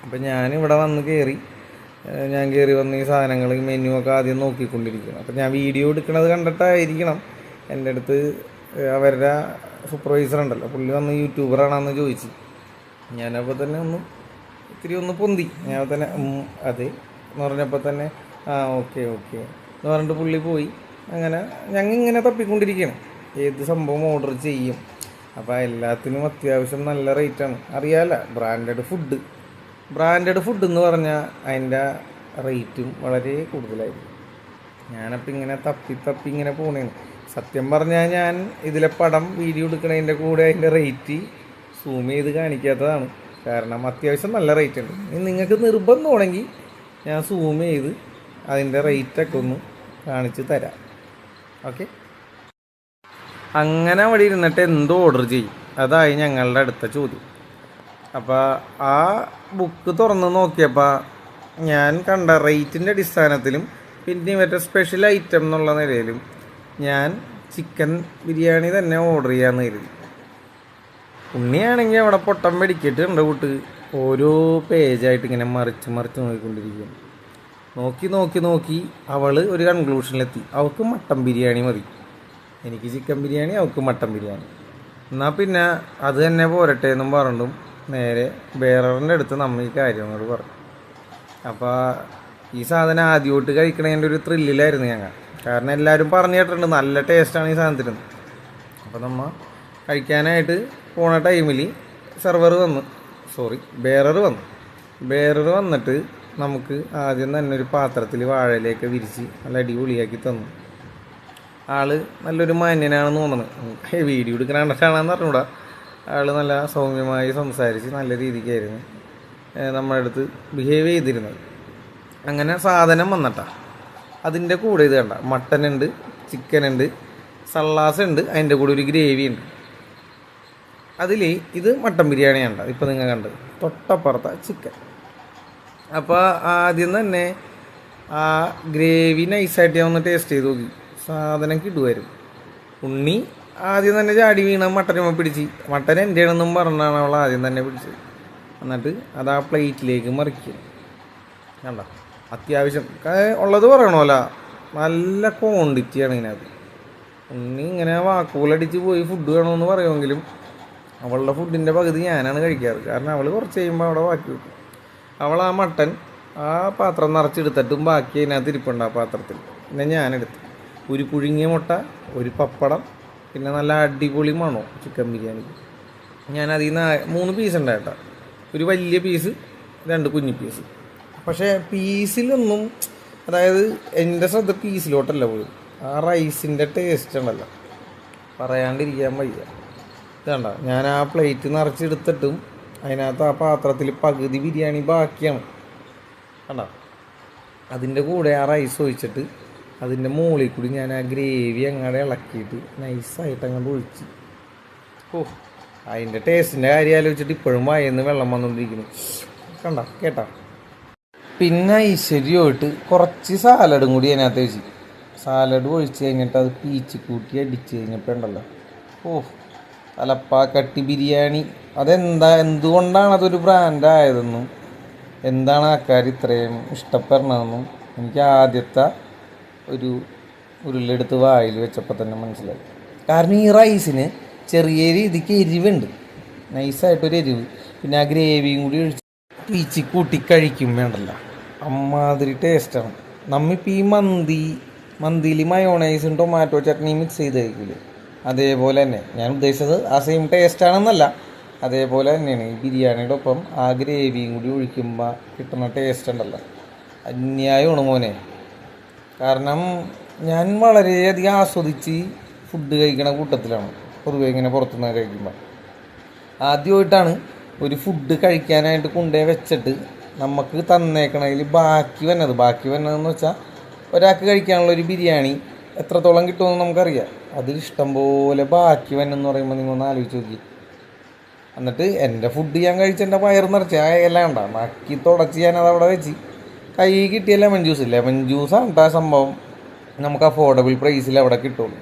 അപ്പം ഞാനിവിടെ ഞാൻ കയറി വന്ന് ഈ സാധനങ്ങൾ ഈ മെനു ഒക്കെ ആദ്യം നോക്കിക്കൊണ്ടിരിക്കണം. അപ്പം ഞാൻ വീഡിയോ എടുക്കണത് കണ്ടിട്ടായിരിക്കണം എൻ്റെ അടുത്ത് അവരുടെ സൂപ്പർവൈസർ ഉണ്ടല്ലോ, പുള്ളി വന്ന് യൂട്യൂബറാണെന്ന് ചോദിച്ചു. ഞാനപ്പോൾ തന്നെ ഇത്തിരി പൊന്തി. ഞാൻ തന്നെ അതെ എന്ന് പറഞ്ഞപ്പോൾ തന്നെ ഓക്കെ എന്ന് പറഞ്ഞിട്ട് പുള്ളി പോയി. അങ്ങനെ ഞങ്ങൾ ഇങ്ങനെ തപ്പിക്കൊണ്ടിരിക്കുകയാണ് ഏത് സംഭവം ഓർഡർ ചെയ്യും. അപ്പോൾ എല്ലാത്തിനും അത്യാവശ്യം നല്ല റേറ്റാണ്. അറിയാമല്ലോ, ബ്രാൻഡഡ് ഫുഡ് എന്ന് പറഞ്ഞാൽ അതിൻ്റെ റേറ്റും വളരെ കൂടുതലായിരിക്കും. ഞാനപ്പോൾ ഇങ്ങനെ തപ്പി ഇങ്ങനെ പോണേണ്. സത്യം പറഞ്ഞാൽ ഞാൻ ഇതിലെ വീഡിയോ എടുക്കണതിൻ്റെ കൂടെ അതിൻ്റെ റേറ്റ് സൂം ചെയ്ത് കാണിക്കാത്തതാണ്. കാരണം അത്യാവശ്യം നല്ല റേറ്റ് ഉണ്ട്. ഇനി നിങ്ങൾക്ക് നിർബന്ധമാണെങ്കിൽ ഞാൻ സൂം ചെയ്ത് അതിൻ്റെ റേറ്റൊക്കെ ഒന്ന് കാണിച്ച് തരാം. ഓക്കെ, അങ്ങനെ അവിടെ ഇരുന്നിട്ട് എന്തോ ഓർഡർ ചെയ്യും, അതായി ഞങ്ങളുടെ അടുത്ത ചോദ്യം. അപ്പോൾ ആ ബുക്ക് തുറന്ന് നോക്കിയപ്പോൾ ഞാൻ കണ്ട റേറ്റിൻ്റെ അടിസ്ഥാനത്തിലും പിന്നെ ഇവരുടെ സ്പെഷ്യൽ ഐറ്റം എന്നുള്ള നിലയിലും ഞാൻ ചിക്കൻ ബിരിയാണി തന്നെ ഓർഡർ ചെയ്യാമെന്ന് കരുതി. ഉണ്ണിയാണെങ്കിൽ അവിടെ പൊട്ടം പിടിക്കിട്ടുണ്ട് കൂട്ട് ഓരോ പേജായിട്ട് ഇങ്ങനെ മറിച്ച് നോക്കിക്കൊണ്ടിരിക്കുകയാണ്. നോക്കി അവൾ ഒരു കൺക്ലൂഷനിലെത്തി. അവൾക്ക് മട്ടൻ ബിരിയാണി മതി, എനിക്ക് ചിക്കൻ ബിരിയാണി, അവൾക്ക് മട്ടൻ ബിരിയാണി. എന്നാൽ പിന്നെ അത് തന്നെ പോരട്ടെ എന്നും പറഞ്ഞും നേരെ ബേററിൻ്റെ അടുത്ത് നമ്മൾ ഈ കാര്യങ്ങൾ പറഞ്ഞു. അപ്പോൾ ഈ സാധനം ആദ്യമായിട്ട് കഴിക്കണതിൻ്റെ ഒരു ത്രില്ലിലായിരുന്നു ഞങ്ങൾ. കാരണം എല്ലാവരും പറഞ്ഞു കേട്ടിട്ടുണ്ട് നല്ല ടേസ്റ്റാണ് ഈ സാധനത്തിന്. അപ്പോൾ നമ്മൾ കഴിക്കാനായിട്ട് പോണ ടൈമിൽ ബേറർ വന്നിട്ട് നമുക്ക് ആദ്യം തന്നെ ഒരു പാത്രത്തിൽ വാഴയിലേക്ക് വിരിച്ച് നല്ല അടിപൊളിയാക്കി തന്നു. ആള് നല്ലൊരു മാന്യനാണെന്ന് തോന്നുന്നത്. വീഡിയോ എടുക്കണാണെന്ന് പറഞ്ഞൂടാ. ആൾ നല്ല സൗമ്യമായി സംസാരിച്ച് നല്ല രീതിക്കായിരുന്നു നമ്മുടെ അടുത്ത് ബിഹേവ് ചെയ്തിരുന്നത്. അങ്ങനെ സാധനം വന്നിട്ടാ അതിൻ്റെ കൂടെ ഇത് കണ്ട മട്ടനുണ്ട്, ചിക്കനുണ്ട്, സള്ളാസ് ഉണ്ട്, അതിൻ്റെ കൂടെ ഒരു ഗ്രേവി ഉണ്ട്. അതിൽ ഇത് മട്ടൻ ബിരിയാണിയാണ് ഇപ്പോൾ നിങ്ങൾ കണ്ടത്, തൊട്ടപ്പുറത്ത ചിക്കൻ. അപ്പോൾ ആദ്യം തന്നെ ആ ഗ്രേവി നൈസായിട്ട് ഞാൻ ഒന്ന് ടേസ്റ്റ് ചെയ്ത് നോക്കി. സാധനം കിടുമായിരുന്നു. ഉണ്ണി ആദ്യം തന്നെ ചാടി വീണ മട്ടനുമ്മ പിടിച്ച്, മട്ടൻ എൻ്റെ ആണെന്നും പറഞ്ഞാണ് അവൾ ആദ്യം തന്നെ പിടിച്ചത്. എന്നിട്ട് അത് ആ പ്ലേറ്റിലേക്ക് മറിക്കുക. കണ്ട അത്യാവശ്യം ഉള്ളത് പറയണമല്ല, നല്ല ക്വാണ്ടിറ്റിയാണ് ഇതിനകത്ത്. ഉണ്ണി ഇങ്ങനെ വാക്കുകളടിച്ച് പോയി ഫുഡ് വേണമെന്ന് പറയുമെങ്കിലും അവളുടെ ഫുഡിൻ്റെ പകുതി ഞാനാണ് കഴിക്കാറ്. കാരണം അവൾ കുറച്ച് കഴിയുമ്പോൾ അവിടെ ബാക്കി വെക്കും. അവൾ ആ മട്ടൻ ആ പാത്രം നിറച്ചെടുത്തിട്ടും ബാക്കി അതിനകത്ത് ഇരിപ്പുണ്ട് ആ പാത്രത്തിൽ. പിന്നെ ഞാനെടുത്തു ഒരു പുഴുങ്ങിയ മുട്ട, ഒരു പപ്പടം, പിന്നെ നല്ല അടിപൊളി മണോ ചിക്കൻ ബിരിയാണിക്ക്. ഞാനതിൽ നിന്ന് 3 പീസ് ഉണ്ടായിട്ടാ, ഒരു വലിയ പീസ്, 2 കുഞ്ഞു പീസ്. പക്ഷേ പീസിലൊന്നും, അതായത് എൻ്റെ ശ്രദ്ധ പീസിലോട്ടല്ല പോയി, ആ റൈസിൻ്റെ ടേസ്റ്റ് ഉണ്ടല്ലോ, പറയാണ്ടിരിക്കാൻ വയ്യ. ഇതണ്ട, ഞാൻ ആ പ്ലേറ്റ് നിറച്ചെടുത്തിട്ടും അതിനകത്ത് ആ പാത്രത്തിൽ പകുതി ബിരിയാണി ബാക്കിയാണ്. കണ്ട, അതിൻ്റെ കൂടെ ആ റൈസ് ഒഴിച്ചിട്ട് അതിൻ്റെ മുകളിൽ കൂടി ഞാൻ ആ ഗ്രേവി അങ്ങോട്ട് ഇളക്കിയിട്ട് നൈസായിട്ട് അങ്ങോട്ട് ഒഴിച്ച്. അതിൻ്റെ ടേസ്റ്റിൻ്റെ കാര്യം ആലോചിച്ചിട്ട് ഇപ്പോഴും വായന്ന് വെള്ളം വന്നുകൊണ്ടിരിക്കുന്നു. കേട്ടാ. പിന്നെ ഐശ്വര്യമായിട്ട് കുറച്ച് സാലഡും കൂടി അതിനകത്ത് വെച്ച്, സാലഡ് ഒഴിച്ച് കഴിഞ്ഞിട്ട് അത് പീച്ച് കൂട്ടി അടിച്ച് കഴിഞ്ഞപ്പോൾ ഉണ്ടല്ലോ, തലപ്പാക്കട്ടി ബിരിയാണി. എന്തുകൊണ്ടാണ് അതൊരു ബ്രാൻഡായതെന്നും എന്താണ് ആൾക്കാർ ഇത്രയും ഇഷ്ടപ്പെടണമെന്നും എനിക്ക് ആദ്യത്തെ ഒരു ഉരുളെടുത്ത് വായിൽ വെച്ചപ്പോൾ തന്നെ മനസ്സിലായി. കാരണം ഈ റൈസിന് ചെറിയ രീതിക്ക് എരിവുണ്ട്, നൈസായിട്ടൊരു എരിവ്. പിന്നെ ആ ഗ്രേവിയും കൂടി ഒഴിച്ച് പീച്ചി കൂട്ടി കഴിക്കും വേണ്ടല്ല, അമ്മാതിരി ടേസ്റ്റാണ്. നമ്മിപ്പോൾ ഈ മന്തിയിൽ മയോണൈസും ടൊമാറ്റോ ചട്നിയും മിക്സ് ചെയ്ത് കഴിക്കില്ലേ, അതേപോലെ തന്നെ ഞാൻ ഉദ്ദേശിച്ചത് ആ സെയിം ടേസ്റ്റാണെന്നല്ല, അതേപോലെ തന്നെയാണ് ഈ ബിരിയാണിയുടെ ഒപ്പം ആ ഗ്രേവിയും കൂടി ഒഴിക്കുമ്പോൾ കിട്ടുന്ന ടേസ്റ്റ് ഉണ്ടല്ലോ, അന്യായമാണ് മോനെ. കാരണം ഞാൻ വളരെയധികം ആസ്വദിച്ച് ഫുഡ് കഴിക്കണ കൂട്ടത്തിലാണ് പൊതുവേ ഇങ്ങനെ പുറത്തുനിന്ന് കഴിക്കുമ്പോൾ. ആദ്യമായിട്ടാണ് ഒരു ഫുഡ് കഴിക്കാനായിട്ട് കൊണ്ടുപോയി വെച്ചിട്ട് നമുക്ക് തന്നേക്കണതിൽ ബാക്കി വന്നതെന്ന് വെച്ചാൽ ഒരാൾക്ക് കഴിക്കാനുള്ള ഒരു ബിരിയാണി എത്രത്തോളം കിട്ടുമെന്ന് നമുക്കറിയാം. അതിൽ ഇഷ്ടം പോലെ ബാക്കി വന്നെന്ന് പറയുമ്പോൾ നിങ്ങളൊന്ന് ആലോചിച്ച് നോക്കി. എന്നിട്ട് എൻ്റെ ഫുഡ് ഞാൻ കഴിച്ച് എൻ്റെ വയറ് നിറച്ച് ആ എല്ലാം ഉണ്ടാകും നക്കി തുടച്ച് ഞാനത് അവിടെ വെച്ച് കൈ കിട്ടിയ ലെമൺ ജ്യൂസാണ് കേട്ടോ സംഭവം. നമുക്ക് അഫോർഡബിൾ പ്രൈസിൽ അവിടെ കിട്ടുള്ളൂ.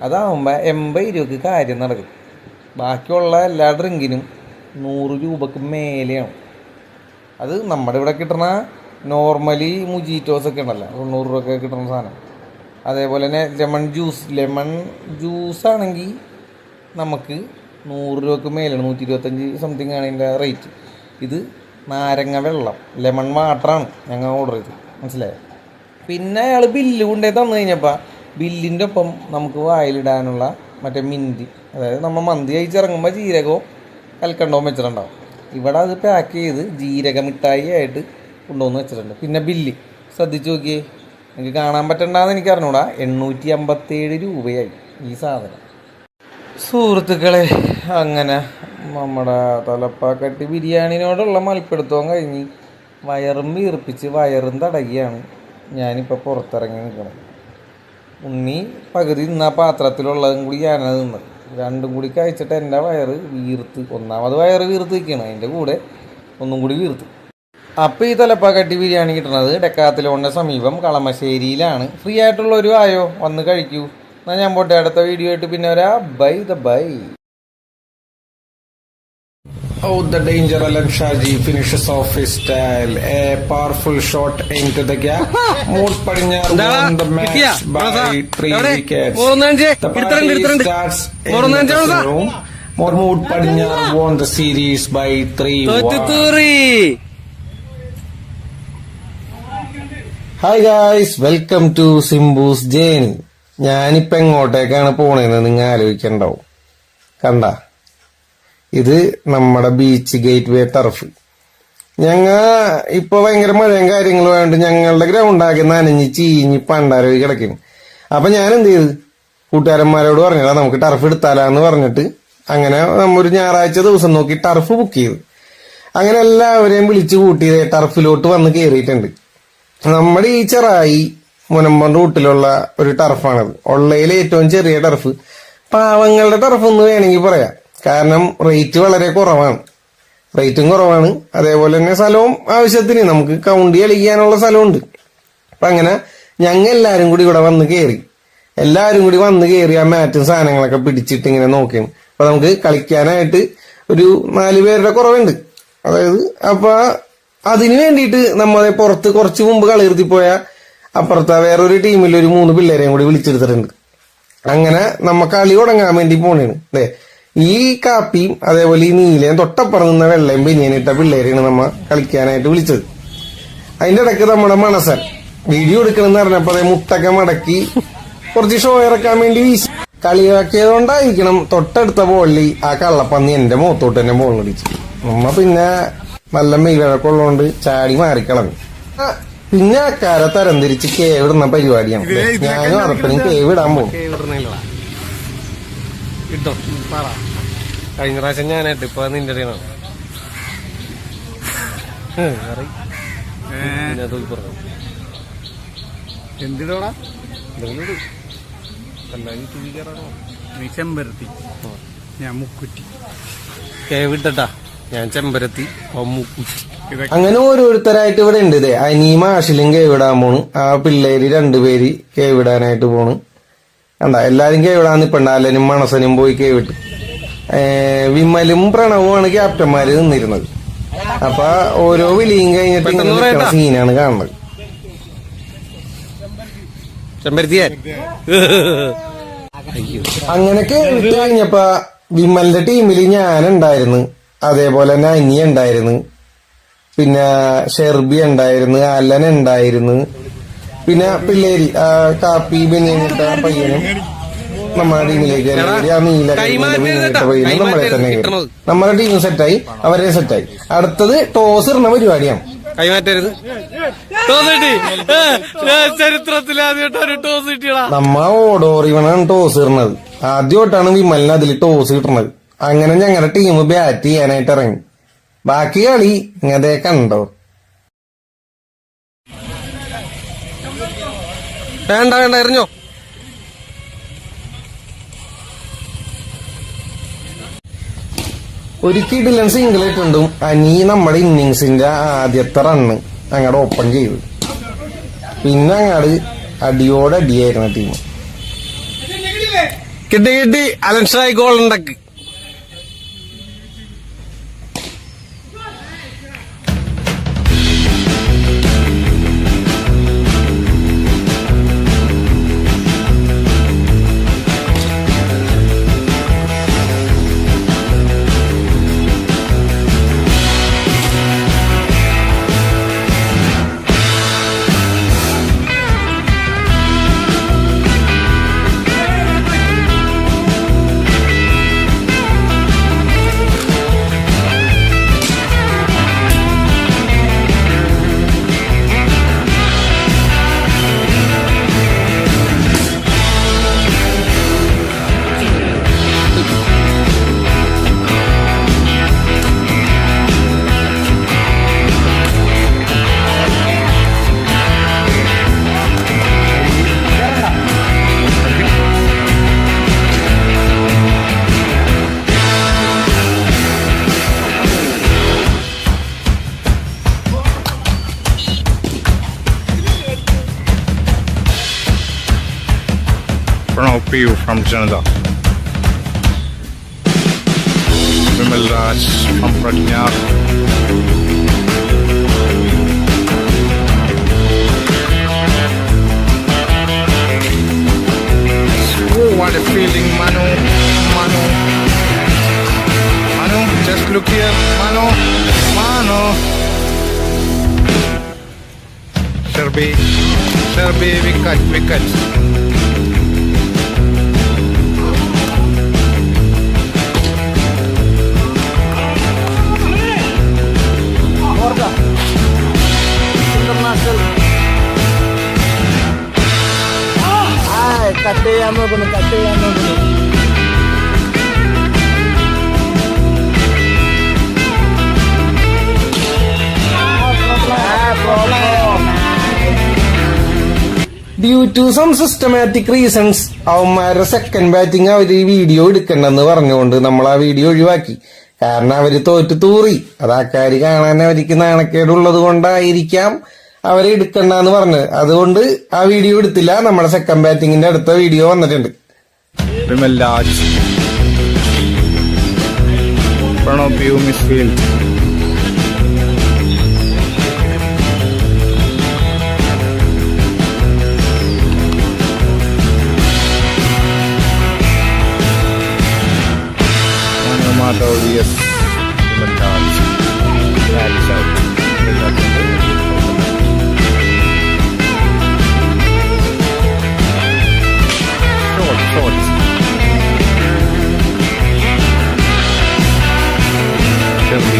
അതാകുമ്പോൾ 80 രൂപയ്ക്ക് കാര്യം നടക്കും. ബാക്കിയുള്ള എല്ലാ ഡ്രിങ്കിനും 100 രൂപക്ക് മേലെയാണ്. അത് നമ്മുടെ ഇവിടെ കിട്ടുന്ന നോർമലി മുജീറ്റോസൊക്കെ ഉണ്ടല്ലോ 90 രൂപയൊക്കെ കിട്ടുന്ന സാധനം. അതേപോലെ തന്നെ ലെമൺ ജ്യൂസാണെങ്കിൽ നമുക്ക് 100 രൂപക്ക് മേലാണ്, 125 സംതിങ് ആണ് ഇതിൻ്റെ റേറ്റ്. ഇത് നാരങ്ങ വെള്ളം ലെമൺ വാട്ടറാണ് ഞങ്ങൾ ഓർഡർ ചെയ്തത്, മനസ്സിലായോ? പിന്നെ അയാൾ ബില്ല് കൊണ്ടേ തന്നു കഴിഞ്ഞപ്പോൾ ബില്ലിൻ്റെ ഒപ്പം നമുക്ക് വായിലിടാനുള്ള മറ്റേ മിൻറ്റ്, അതായത് നമ്മൾ മന്തി കഴിച്ചിറങ്ങുമ്പോൾ ജീരകവും കൽക്കണ്ടവും വെച്ചിട്ടുണ്ടാവും. ഇവിടെ അത് പാക്ക് ചെയ്ത് ജീരക മിഠായി ആയിട്ട് കൊണ്ടുവന്ന് വെച്ചിട്ടുണ്ട്. പിന്നെ ബില്ല് ശ്രദ്ധിച്ച് നോക്കിയേ, എനിക്ക് കാണാൻ പറ്റണ്ടെന്ന് എനിക്ക് അറിഞ്ഞൂടാ, 857 രൂപയായി ഈ സാധനം. സുഹൃത്തുക്കളെ, അങ്ങനെ നമ്മുടെ തലപ്പാക്കട്ടി ബിരിയാണിനോടുള്ള മൽപ്പിടുത്തവും കഴിഞ്ഞ് വയറും വീർപ്പിച്ച് വയറും തടകിയാണ് ഞാനിപ്പോൾ പുറത്തിറങ്ങി നിൽക്കണം. ഉണ്ണി പകുതി നിന്ന പാത്രത്തിലുള്ളതും കൂടി ഞാനത് നിന്ന് രണ്ടും കൂടി കഴിച്ചിട്ട് എൻ്റെ വയറ് വീർത്ത്, ഒന്നാമത് വയറ് വീർത്ത് നിൽക്കണം, അതിൻ്റെ കൂടെ ഒന്നും കൂടി വീർത്ത്. അപ്പോൾ ഈ തലപ്പാക്കട്ടി ബിരിയാണി കിട്ടുന്നത് ഡെക്കാത്തലോണിൻ്റെ സമീപം കളമശ്ശേരിയിലാണ്. ഫ്രീ ആയിട്ടുള്ളൊരു ആയോ വന്ന് കഴിക്കൂ. എന്നാൽ ഞാൻ പോട്ടെ, അടുത്ത വീഡിയോ ആയിട്ട് പിന്നെ by. Oh, the danger! Alan Shaji finishes off his style. A powerful shot into the gap. Mood Padinyar won the match by 3 wickets. The party starts in the dressing room. Mood Padinyar won the series by 3-1. Hi guys, welcome to Simbu's Journey. ഞാനിപ്പോൾ എങ്ങോട്ടേക്കാണ് പോണേന്ന് നിങ്ങൾ ആലോചിക്കണ്ടാവും. കണ്ട, ഇത് നമ്മുടെ beach gate വേ turf. ഇപ്പൊ ഭയങ്കര മഴയും കാര്യങ്ങളും ആയതുകൊണ്ട് ഞങ്ങളുടെ ഗ്രൗണ്ട് ആകെ നനഞ്ഞ് ചീഞ്ഞ് പണ്ടാരവി കിടക്കുന്നു. അപ്പൊ ഞാൻ എന്ത് ചെയ്ത് കൂട്ടുകാരന്മാരോട് പറഞ്ഞാ നമുക്ക് ടർഫ് എടുത്താലാന്ന് പറഞ്ഞിട്ട് അങ്ങനെ ഒരു ഞായറാഴ്ച ദിവസം നോക്കി ടർഫ് ബുക്ക് ചെയ്തു. അങ്ങനെ എല്ലാവരെയും വിളിച്ചു കൂട്ടി ടർഫിലോട്ട് വന്ന് കയറിയിട്ടുണ്ട്. നമ്മുടെ ഈ ചെറായി മുനമ്പം റൂട്ടിലുള്ള ഒരു ടർഫാണത്. ഉള്ളതിൽ ഏറ്റവും ചെറിയ ടർഫ്, പാവങ്ങളുടെ ടർഫ് എന്ന് വേണമെങ്കിൽ പറയാം. കാരണം റേറ്റും കുറവാണ്. അതേപോലെ തന്നെ സ്ഥലവും ആവശ്യത്തിന് നമുക്ക് കൗണ്ടി കളിക്കാനുള്ള സ്ഥലമുണ്ട്. അപ്പൊ അങ്ങനെ ഞങ്ങൾ എല്ലാരും കൂടി ഇവിടെ വന്ന് കയറി. ആ മാറ്റും സാധനങ്ങളൊക്കെ പിടിച്ചിട്ട് ഇങ്ങനെ നോക്കിയാണ്. അപ്പൊ നമുക്ക് കളിക്കാനായിട്ട് ഒരു 4 പേരുടെ കുറവുണ്ട്. അതായത് അപ്പൊ അതിന് വേണ്ടിയിട്ട് നമ്മളെ പുറത്ത് കുറച്ച് മുമ്പ് കളി നിർത്തിപ്പോയ അപ്പുറത്തെ വേറൊരു ടീമിൽ ഒരു 3 പിള്ളേരെയും കൂടി വിളിച്ചെടുത്തിട്ടുണ്ട്. അങ്ങനെ നമ്മ കളി തുടങ്ങാൻ വേണ്ടി പോണേണ്. അല്ലേ, ഈ കാപ്പിയും അതേപോലെ ഈ നീലയും തൊട്ടപ്പുറം നിന്ന വെള്ളയും ബനിയനിട്ട പിള്ളേരെയാണ് നമ്മ കളിക്കാനായിട്ട് വിളിച്ചത്. അതിന്റെ ഇടയ്ക്ക് നമ്മുടെ മനസ്സൻ വീഡിയോ എടുക്കണമെന്ന് പറഞ്ഞപ്പോ അതേ മുട്ടൊക്കെ മടക്കി കുറച്ച് ഷോ ഇറക്കാൻ വേണ്ടി വീശി. കളിയാക്കിയതുകൊണ്ടായിരിക്കണം തൊട്ടടുത്ത ബോളിൽ ആ കള്ളപ്പന്നി എന്റെ മുഖത്തോട്ട് തന്നെ ബോളിനടിച്ചു. നമ്മ പിന്നെ നല്ല മെയിലൊക്കെ ഉള്ളതുകൊണ്ട് ചാടി മാറിക്കളഞ്ഞു. പിന്നെ അക്കാരെ തരംതിരിച്ച് കേവിടുന്ന പരിപാടിയാണ്. ഞാനും അറപ്പനും കേവിടാൻ പോകും. കഴിഞ്ഞ പ്രാവശ്യം ഞാനായിട്ട് ഇപ്പൊ നിന്റെ എന്തിടോടാ നീ ചെമ്പരത്തി, ഞാൻ മുക്കുറ്റി. കേവിട്ടട്ടാ, ഞാൻ ചെമ്പരത്തി മുക്കുറ്റി. അങ്ങനെ ഓരോരുത്തരായിട്ട് ഇവിടെ ഉണ്ട്. ഇതേ അനീമ ആഷിലും കേവിടാൻ പോണ്. ആ പിള്ളേര് 2 പേര് കേവിടാനായിട്ട് പോണ്. കണ്ട, എല്ലാരും കേവിടാൻ നിപ്പണ്ട. അല്ലനും മണസനും പോയി കേവിട്ട്. വിമലും പ്രണവുമാണ് ക്യാപ്റ്റന്മാര് നിന്നിരുന്നത്. അപ്പൊ ഓരോ വിളിയും കഴിഞ്ഞിട്ട് ഇങ്ങനെ സീനാണ് കാണുന്നത്. ചെമ്പരത്തിയാൻ. അങ്ങനെയൊക്കെ വിട്ട് കഴിഞ്ഞപ്പോ വിമലിന്റെ ടീമിൽ ഞാനുണ്ടായിരുന്നു, അതേപോലെ തന്നെ അനിയ ഉണ്ടായിരുന്നു, പിന്നെ ഷെർബി ഉണ്ടായിരുന്നു, അലൻ ഉണ്ടായിരുന്നു, പിന്നെ പിള്ളേര് കാപ്പി ബെന്നിട്ട പയ്യനും നമ്മുടെ ടീമിലേക്ക് ആ നീല പയ്യനും നമ്മളെ തന്നെ കയറി. നമ്മുടെ ടീം സെറ്റായി, അവരെ സെറ്റായി. അടുത്തത് ടോസ് ഇടുന്ന പരിപാടിയാണ്. കൈമാറ്റരുത്. ചരിത്രത്തിലാദ്യമായിട്ടൊരു ടോസ് കിട്ടിയടാ. നമ്മ ഓടോറിവനാണ് ടോസ് ഇടുന്നത്. ആദ്യമായിട്ടാണ് വിമലിന് അതിൽ ടോസ് കിട്ടുന്നത്. അങ്ങനെ ഞങ്ങളുടെ ടീം ബാറ്റ് ചെയ്യാനായിട്ട് ഇറങ്ങി. ബാക്കി കളി ഇങ്ങനെ കണ്ടോ? വേണ്ട വേണ്ട, എറിഞ്ഞോ. ഒരു കിടിലൻ സിംഗിൾ ഇട്ടുണ്ടും അനി നമ്മുടെ ഇന്നിങ്സിന്റെ ആദ്യത്തെ റണ്ണ് അങ്ങോട്ട് ഓപ്പൺ ചെയ്തു. പിന്നെ അങ്ങാട് അടിയോടടിയായിരുന്നു ടീം. കിട്ടി അലൻ ഷായ് ഗോൾ ഉണ്ടാക്കി. Pranav P.U. from Canada. Vimal Raj from Pratnya. Oh, what a feeling, Manu. Manu. Manu, just look here. Manu. Manu. Sherby. Sherby, wicket, wicket. Cut ചെയ്യാൻ നോക്കുന്നു. Due to some systematic reasons അവന്മാരുടെ second batting അവര് video എടുക്കണ്ടെന്ന് പറഞ്ഞുകൊണ്ട് നമ്മൾ ആ video ഒഴിവാക്കി. കാരണം അവര് തോറ്റു തൂറി. അത് ആൾക്കാര് കാണാൻ അവർക്ക് നാണക്കേടുള്ളത് കൊണ്ടായിരിക്കാം അവരെ എടുക്കണ്ടെന്ന് പറഞ്ഞത്. അതുകൊണ്ട് ആ വീഡിയോ എടുത്തില്ല. നമ്മുടെ സെക്കൻഡ് ബാറ്റിംഗിന്റെ അടുത്ത വീഡിയോ വന്നിട്ടുണ്ട്. Vimal Raj. Pranav P.U. misfield. Manu Madhav vs. Vimal Raj. That's out. Short. Sherby.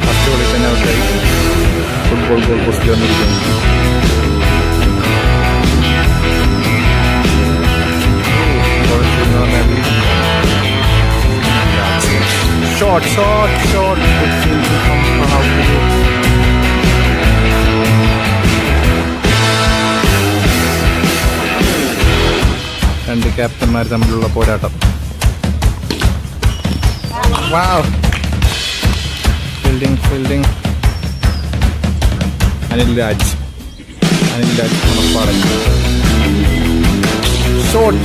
First goal is an outside. Football goal post വന്നിരിക്കുന്നു. Short. Good field from Pranav P.U. രണ്ട് ക്യാപ്റ്റന്മാർ തമ്മിലുള്ള പോരാട്ടം. Wow, fielding. Anil Raj Manappadan. Shot.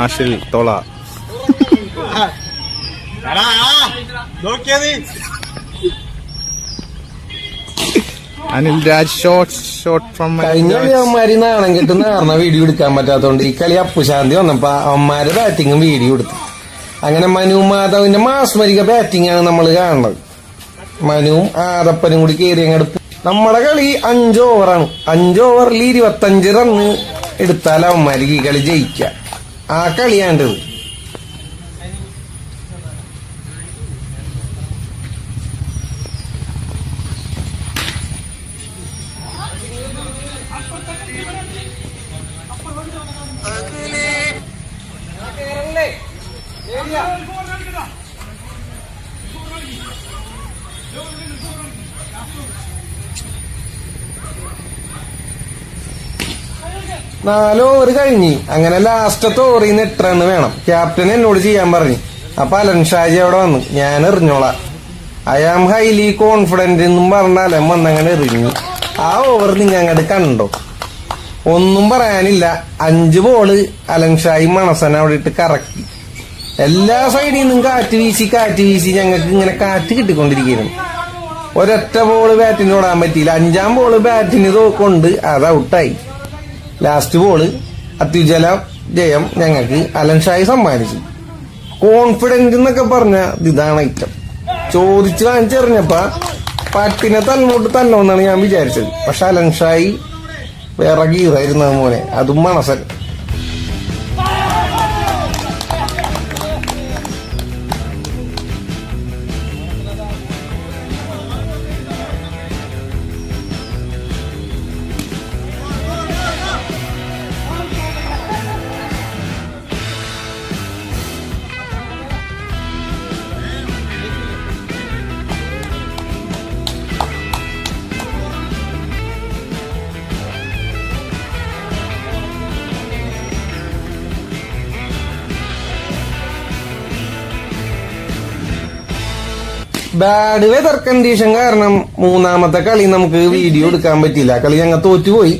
Ashil തോള. Anil Raj shot from കഴിഞ്ഞ കളി അവന്മാര് നാണം കെട്ട് നാർന്ന വീഡിയോ എടുക്കാൻ പറ്റാത്തോണ്ട് ഈ കളി അപ്പുശാന്തി വന്നപ്പോ അവന്മാര് ബാറ്റിങ്ങും വീഡിയോ എടുത്തു. അങ്ങനെ മനു മാധവിന്റെ മാസ്മരിക ബാറ്റിംഗ് ആണ് നമ്മൾ കാണുന്നത്. മനുവും ആദപ്പനും കൂടി കയറി അങ്ങോട്ട്. നമ്മുടെ കളി 5 ഓവറാണ്. 5 ഓവറിൽ 25 റണ്ണ് എടുത്താൽ അവന്മാർക്ക് ഈ കളി ജയിക്കുക. ആ കളിയാണ്ടത്. നാല് ഓവർ കഴിഞ്ഞ് അങ്ങനെ ലാസ്റ്റത്തെ ഓവറിൽ നിന്ന് 8 റണ്ണ് വേണം. ക്യാപ്റ്റൻ എന്നോട് ചെയ്യാൻ പറഞ്ഞു. അപ്പൊ അലൻ ഷാജി അവിടെ വന്നു. ഞാൻ എറിഞ്ഞോളാം, ഐ ആം ഹൈലി കോൺഫിഡന്റ് എന്നും പറഞ്ഞാൽ വന്നങ്ങനെ എറിഞ്ഞു. ആ ഓവർ നിങ്ങൾ അങ്ങോട്ട് കണ്ടോ? ഒന്നും പറയാനില്ല. 5 ബോള് അലൻ ഷായി മണസന അവിടെ ഇട്ട് കറക്കി. എല്ലാ സൈഡിൽ നിന്നും കാറ്റ് വീശി ഞങ്ങൾക്ക് ഇങ്ങനെ കാറ്റ് കിട്ടിക്കൊണ്ടിരിക്കുന്നു. ഒരൊറ്റ ബോള് ബാറ്റിന് ഓടാൻ പറ്റിയില്ല. 5-ാം ബോള് ബാറ്റിന് കൊണ്ട് അത് ഔട്ടായി. ലാസ്റ്റ് ബോള് അത്യുജ്വല ജയം ഞങ്ങൾക്ക് അലൻ ഷായി സമ്മാനിച്ചു. കോൺഫിഡന്റ് എന്നൊക്കെ പറഞ്ഞ ഇതാണ് ഐറ്റം. ചോദിച്ചു വാങ്ങിച്ചെറിഞ്ഞപ്പ പട്ടിനെ തന്നോട്ട് തന്നോന്നാണ് ഞാൻ വിചാരിച്ചത്. പക്ഷെ അലൻ ഷായി വേറെ ഗീറായിരുന്നത് മോനെ, അതും മണസൻ. ബാഡ് വെതർ കണ്ടീഷൻ കാരണം 3-ാമത്തെ കളി നമുക്ക് വീഡിയോ എടുക്കാൻ പറ്റിയില്ല. കളി ഞങ്ങൾ തോറ്റുപോയി.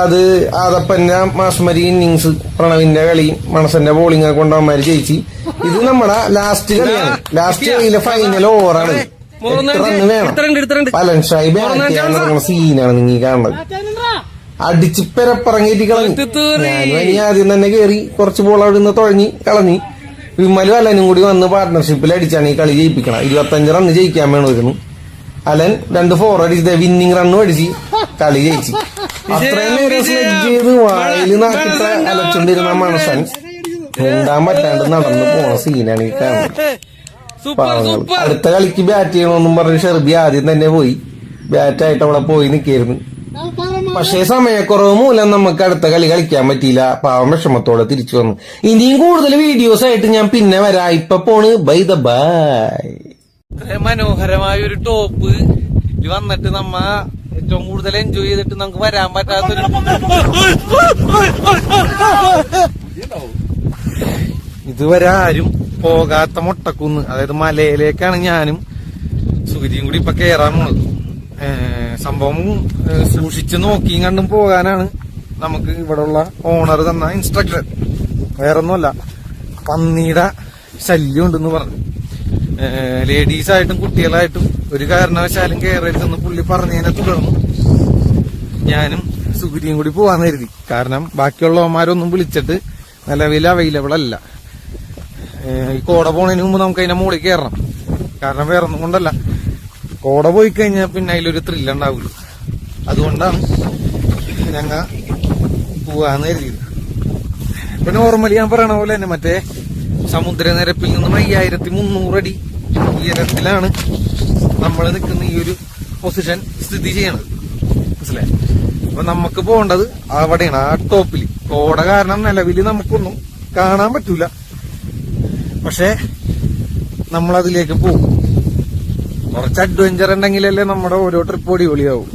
അത് ആദപ്പന്റെ മാസ്മരി ഇന്നിങ്സ്, പ്രണവിന്റെ കളി, മണസന്റെ ബോളിംഗ് കൊണ്ടവന്മാര് ജയിച്ചു. ഇത് നമ്മുടെ ലാസ്റ്റ് കളിയാണ്. ലാസ്റ്റ് കളിയിലെ ഫൈനൽ ഓവറാണ്. 8 റണ്ണ് വേണം. അലൻ ഷായി ബാറ്റ് ചെയ്യാൻ നടക്കുന്ന സീനാണ് നിങ്ങൾ കാണുന്നത്. അടിച്ച് പെരപ്പറങ്ങിയിട്ട് കളഞ്ഞു. ഞാനും ഇനി ആദ്യം തന്നെ കയറി കുറച്ച് ബോൾ അവിടെ നിന്ന് തുഴഞ്ഞ് കളഞ്ഞു. വിമലും അലനും കൂടി വന്ന് പാർട്ട്ണർഷിപ്പിൽ അടിച്ചാണ് ഈ കളി ജയിപ്പിക്കണം. 25 റണ്ണ് ജയിക്കാൻ വേണമായിരുന്നു. അലൻ 2 4 അടിച്ച് വിന്നിങ് റണ്ണും അടിച്ച് കളി ജയിച്ചു. അത്രയും നേരം സ്ലെഡ്ജ് ചെയ്ത് വായിൽ നാക്കിട്ട് അലച്ചുകൊണ്ടിരുന്ന മണസൻ മിണ്ടാൻ പറ്റാണ്ട് നടന്നു പോണ സീനാണ് ഈ കാണുന്നത്. പാവങ്ങൾ. അടുത്ത കളിക്ക് ബാറ്റ് ചെയ്യണമെന്നും പറഞ്ഞ് ഷെർബി ആദ്യം തന്നെ പോയി ബാറ്റായിട്ട് അവിടെ പോയി നിൽക്കായിരുന്നു. പക്ഷേ സമയക്കുറവ് മൂലം നമുക്ക് അടുത്ത കളി കളിക്കാൻ പറ്റിയില്ല. പാവം വിഷമത്തോടെ തിരിച്ചു വന്നു. ഇനിയും കൂടുതൽ വീഡിയോസ് ആയിട്ട് ഞാൻ പിന്നെ വരാം. ഇപ്പൊ പോണ് ബൈ ദ ബൈ. മനോഹരമായ ഒരു ടോപ്പ് വന്നിട്ട് നമ്മ ഏറ്റവും കൂടുതൽ എൻജോയ് ചെയ്തിട്ട് നമുക്ക് വരാൻ പറ്റാത്തൊരു ഇതുവരെ ആരും പോകാത്ത മൊട്ടക്കുന്ന്, അതായത് മലയിലേക്കാണ് ഞാനും സുഗതിയും കൂടി ഇപ്പൊ കയറാൻ പോണത്. സംഭവം സൂക്ഷിച്ച് നോക്കിയും കണ്ടും പോകാനാണ് നമുക്ക് ഇവിടെ ഉള്ള ഓണർ തന്ന ഇൻസ്ട്രക്ഷൻ. വേറൊന്നുമല്ല, പന്നിയുടെ ശല്യം ഉണ്ടെന്ന് പറഞ്ഞു. ലേഡീസായിട്ടും കുട്ടികളായിട്ടും ഒരു കാരണവശാലും കയറരുതെന്ന് പുള്ളി പറഞ്ഞതിനെ തുടർന്ന് ഞാനും സുഗതിയും കൂടി പോവാന്ന് കരുതി. കാരണം ബാക്കിയുള്ളവന്മാരൊന്നും വിളിച്ചിട്ട് നിലവിൽ അവൈലബിൾ അല്ല. ഈ കോട പോണതിന് മുമ്പ് നമുക്ക് അതിന്റെ മുകളിൽ കയറണം. കാരണം വേറൊന്നും കൊണ്ടല്ല, കോട പോയി കഴിഞ്ഞാൽ പിന്നെ അതിലൊരു ത്രില്ല് ഉണ്ടാവില്ല. അതുകൊണ്ടാണ് ഞങ്ങ പോവാന്ന് കരുതിയത്. ഇപ്പൊ നോർമലി ഞാൻ പറയണ പോലെ തന്നെ മറ്റേ സമുദ്രനിരപ്പിൽ നിന്നും 5300 അടി ഉയരത്തിലാണ് നമ്മൾ നിൽക്കുന്ന ഈ ഒരു പൊസിഷൻ സ്ഥിതി ചെയ്യണത്. മനസ്സിലായി? അപ്പൊ നമുക്ക് പോകേണ്ടത് അവിടെയാണ്, ആ ടോപ്പിൽ. കോട കാരണം നിലവിൽ നമുക്കൊന്നും കാണാൻ പറ്റൂല. പക്ഷെ നമ്മളതിലേക്ക് പോകും. കുറച്ച് അഡ്വഞ്ചർ ഉണ്ടെങ്കിലല്ലേ നമ്മുടെ ഓരോ ട്രിപ്പ് അടിപൊളിയാവും.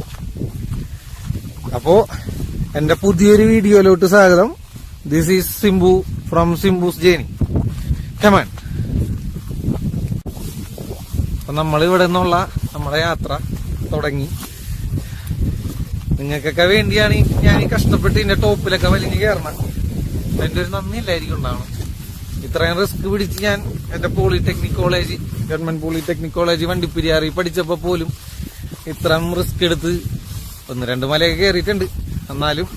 അപ്പോ എന്റെ പുതിയൊരു വീഡിയോയിലോട്ട് സ്വാഗതം. This is Simbu from Simbu's journey. Come on. അപ്പൊ നമ്മൾ ഇവിടെ നിന്നുള്ള നമ്മുടെ യാത്ര തുടങ്ങി. നിങ്ങൾക്കൊക്കെ വേണ്ടിയാണ് ഞാൻ ഈ കഷ്ടപ്പെട്ട് ഇതിന്റെ ടോപ്പിലൊക്കെ വലിഞ്ഞ് കയറണം. എൻ്റെ ഒരു നന്ദി എല്ലായിരിക്കും ഉണ്ടാവണം. ഇത്രയും റിസ്ക് പിടിച്ച് ഞാൻ എൻ്റെ polytechnic college, government polytechnic college വണ്ടിപ്പെരിയാറിൽ പഠിച്ചപ്പോൾ പോലും ഇത്രയും റിസ്ക് എടുത്ത് 1-2 മലയൊക്കെ കയറിയിട്ടുണ്ട്. എന്നാലും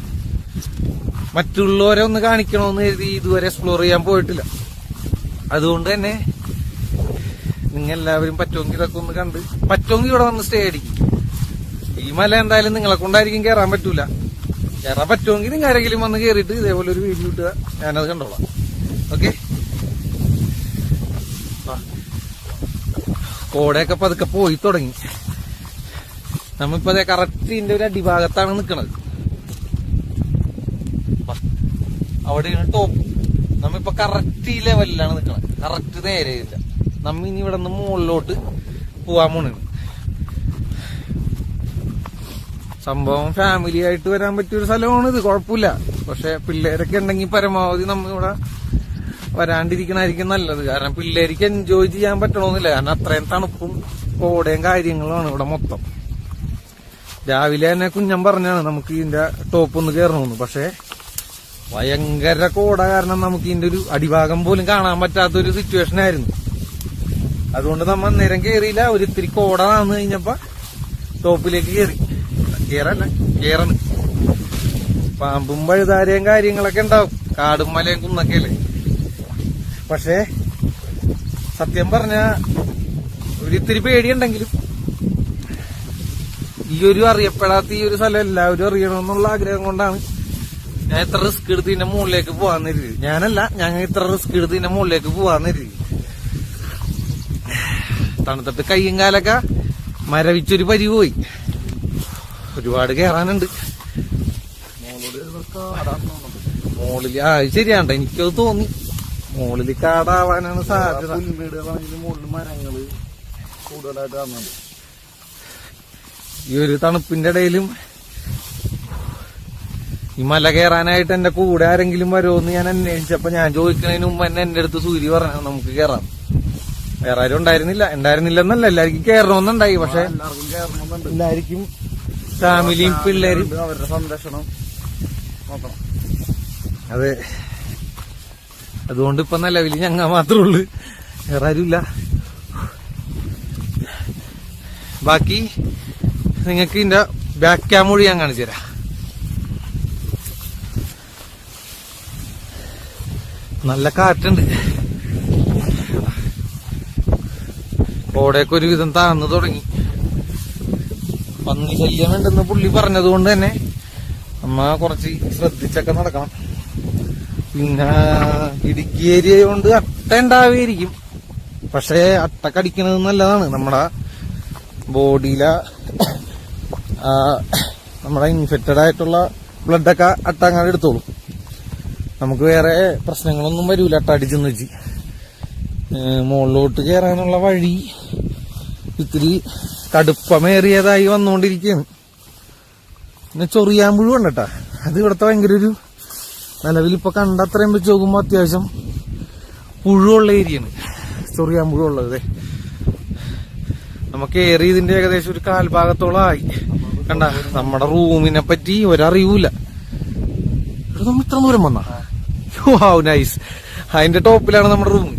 മറ്റുള്ളവരെ ഒന്ന് കാണിക്കണമെന്ന് കരുതി ഇതുവരെ എക്സ്പ്ലോർ ചെയ്യാൻ പോയിട്ടില്ല. അതുകൊണ്ട് തന്നെ നിങ്ങൾ എല്ലാവരും പറ്റുമെങ്കിൽ ഇതൊക്കെ ഒന്ന് കണ്ട്, പറ്റുമെങ്കിൽ ഇവിടെ വന്ന് സ്റ്റേ അടിക്കും. ഈ മല എന്തായാലും നിങ്ങളെ കൊണ്ടായിരിക്കും കയറാൻ പറ്റൂല. കയറാൻ പറ്റുമെങ്കിൽ നിങ്ങൾ ആരെങ്കിലും വന്ന് കയറിയിട്ട് ഇതേപോലെ ഒരു വീഡിയോ ഇട്ടുക, ഞാനത് കണ്ടോളാം. ഓക്കെ, കോടയൊക്കെ പതുക്കെ പോയി തുടങ്ങി. നമ്മിപ്പോ അതെ കറക്റ്റ് ഇതിന്റെ ഒരു അടിഭാഗത്താണ് നിക്കണത്. അവിടെയാണ് ടോപ്പ്. നമ്മിപ്പോ കറക്റ്റ് ഈ ലെവലിലാണ് നിക്കണത്, കറക്റ്റ് നേരെയില്ല. നമ്മ ഇനി ഇവിടെ നിന്ന് മുകളിലോട്ട് പോവാൻ പോണാണ്. സംഭവം ഫാമിലി ആയിട്ട് വരാൻ പറ്റിയൊരു സ്ഥലമാണ് ഇത്, കുഴപ്പമില്ല. പക്ഷെ പിള്ളേരൊക്കെ ഉണ്ടെങ്കിൽ പരമാവധി നമ്മൾ ഇവിടെ വരാണ്ടിരിക്കണായിരിക്കും നല്ലത്. കാരണം പിള്ളേർക്ക് എൻജോയ് ചെയ്യാൻ പറ്റണമെന്നില്ല. കാരണം അത്രയും തണുപ്പും കോടയും കാര്യങ്ങളുമാണ് ഇവിടെ മൊത്തം. രാവിലെ തന്നെ കുഞ്ഞൻ പറഞ്ഞാണ് നമുക്ക് ഇതിന്റെ ടോപ്പ് ഒന്ന് കയറണമെന്ന്. പക്ഷെ ഭയങ്കര കോട കാരണം നമുക്ക് ഇതിന്റെ ഒരു അടിഭാഗം പോലും കാണാൻ പറ്റാത്തൊരു സിറ്റുവേഷൻ ആയിരുന്നു. അതുകൊണ്ട് നമ്മ നേരം കയറിയില്ല. ഒരിത്തിരി കോട വന്നു കഴിഞ്ഞപ്പോ ടോപ്പിലേക്ക് കേറണ്. പാമ്പും പഴുതാരയും കാര്യങ്ങളൊക്കെ ഉണ്ടാവും, കാടും മലയും കുന്നൊക്കെ അല്ലേ. പക്ഷെ സത്യം പറഞ്ഞ ഒരിത്തിരി പേടിയുണ്ടെങ്കിലും ഈ ഒരു അറിയപ്പെടാത്ത ഈ ഒരു സ്ഥലം എല്ലാവരും അറിയണമെന്നുള്ള ആഗ്രഹം കൊണ്ടാണ് ഞാൻ ഇത്ര റിസ്ക് എടുത്ത് ഇതിന്റെ മുകളിലേക്ക് പോവാന്ന് കരുതി. ഞാനല്ല, ഞങ്ങൾ ഇത്ര റിസ്ക് എടുത്ത് ഇതിന്റെ മുകളിലേക്ക് പോവാന്ന് കരുതി. തണുത്തിട്ട് കയ്യും കാലൊക്കെ മരവിച്ചൊരു പരി പോയി. ഒരുപാട് കയറാനുണ്ട് മോളില്. ശരിയാണ്ട, എനിക്കത് തോന്നി. മോളില് കാടാവാനാണ് സാധ്യത. മുകളിൽ മരങ്ങള് കൂടുതലായിട്ട് കാണുന്നുണ്ട്. ഈ ഒരു തണുപ്പിന്റെ ഇടയിലും ഈ മല കയറാനായിട്ട് എന്റെ കൂടെ ആരെങ്കിലും വരുമോന്ന് ഞാൻ അന്വേഷിച്ചപ്പോ, ഞാൻ ചോദിക്കുന്നതിന് മുമ്പ് തന്നെ എന്റെ അടുത്ത് സൂര്യ പറഞ്ഞു നമുക്ക് കയറാം. വേറെ ആരും ഉണ്ടായിരുന്നില്ലെന്നല്ല, എല്ലാവർക്കും കയറണമെന്നുണ്ടായി. പക്ഷെ എല്ലാവർക്കും ഫാമിലിയും പിള്ളേരും അവരുടെ സംരക്ഷണം നോക്കണം. അതെ, അതുകൊണ്ട് ഇപ്പൊ നിലവിൽ ഞങ്ങൾ മാത്രമേ ഉള്ളൂ, വേറെ ആരുമില്ല. ബാക്കി നിങ്ങൾക്ക് ഇതിന്റെ ബാക്ക് ക്യാം വഴി ഞാൻ കാണിച്ചു തരാം. നല്ല കാറ്റുണ്ട്, കോടയൊക്കെ ഒരുവിധം താഴ്ന്നു തുടങ്ങി. പന്നി ശല്യം ഉണ്ടെന്ന് പുള്ളി പറഞ്ഞത് കൊണ്ട് തന്നെ നമ്മ കുറച്ച് ശ്രദ്ധിച്ചൊക്കെ നടക്കണം. പിന്നെ ഇടുക്കി ഏരിയ കൊണ്ട് അട്ട ഉണ്ടാവുകയായിരിക്കും. പക്ഷെ അട്ട കടിക്കണത് നല്ലതാണ്. നമ്മുടെ ബോഡിയിലെ നമ്മുടെ ഇൻഫെക്റ്റഡ് ആയിട്ടുള്ള ബ്ലഡൊക്കെ അട്ട അങ്ങനെ എടുത്തോളും. നമുക്ക് വേറെ പ്രശ്നങ്ങളൊന്നും വരൂല അട്ട അടിച്ചെന്ന് വെച്ച്. മുകളിലോട്ട് കയറാനുള്ള വഴി ഇത്തിരി കടുപ്പമേറിയതായി വന്നുകൊണ്ടിരിക്കുകയാണ്. പിന്നെ ചൊറിയാമ്പുഴു ഉണ്ടട്ടാ, അത് ഇവിടുത്തെ ഭയങ്കര ഒരു നിലവിൽ ഇപ്പൊ കണ്ട അത്രയും വെച്ച് നോക്കുമ്പോ അത്യാവശ്യം പുഴുള്ള ഏരിയയാണ് ചൊറിയാമ്പുഴു ഉള്ളത്. നമുക്ക് ഏറി ഇതിന്റെ ഏകദേശം ഒരു കാൽഭാഗത്തോളം ആയി. കണ്ട, നമ്മുടെ റൂമിനെ പറ്റി ഒരറിയൂല. നമ്മ ഇത്ര ദൂരം വന്നാ നൈസ്. അതിന്റെ ടോപ്പിലാണ് നമ്മുടെ റൂം.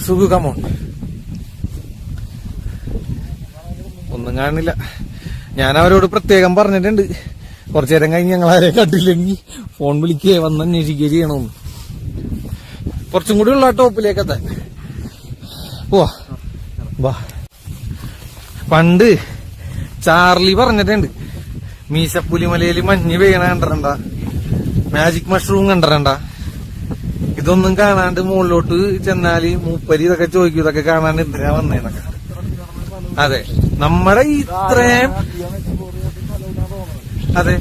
സുഖു കമോൺ. ഒന്നും കാണില്ല. ഞാൻ അവരോട് പ്രത്യേകം പറഞ്ഞിട്ടുണ്ട്, കുറച്ചു നേരം കഴിഞ്ഞ് ഞങ്ങൾ ആരെ കണ്ടില്ലെങ്കിൽ ഫോൺ വിളിക്കുകയോ വന്ന് അന്വേഷിക്കുകയോ ചെയ്യണമെന്ന്. കുറച്ചും കൂടി ഉള്ള ടോപ്പിലേക്കെത്താൻ പോവാ. പണ്ട് ചാർലി പറഞ്ഞിട്ടുണ്ട്, മീശപ്പുലിമലയിൽ മഞ്ഞ് പെയ്യണ കണ്ടിരണ്ട, മാജിക് മഷ്റൂം കണ്ടിരണ്ട. ഇതൊന്നും കാണാണ്ട് മുകളിലോട്ട് ചെന്നാല് മൂപ്പരി ഇതൊക്കെ ചോദിക്കും, ഇതൊക്കെ കാണാണ്ട് എന്തിനാ വന്നേന്നൊക്കെ. അതെ, നമ്മുടെ ഇത്രയും അതെ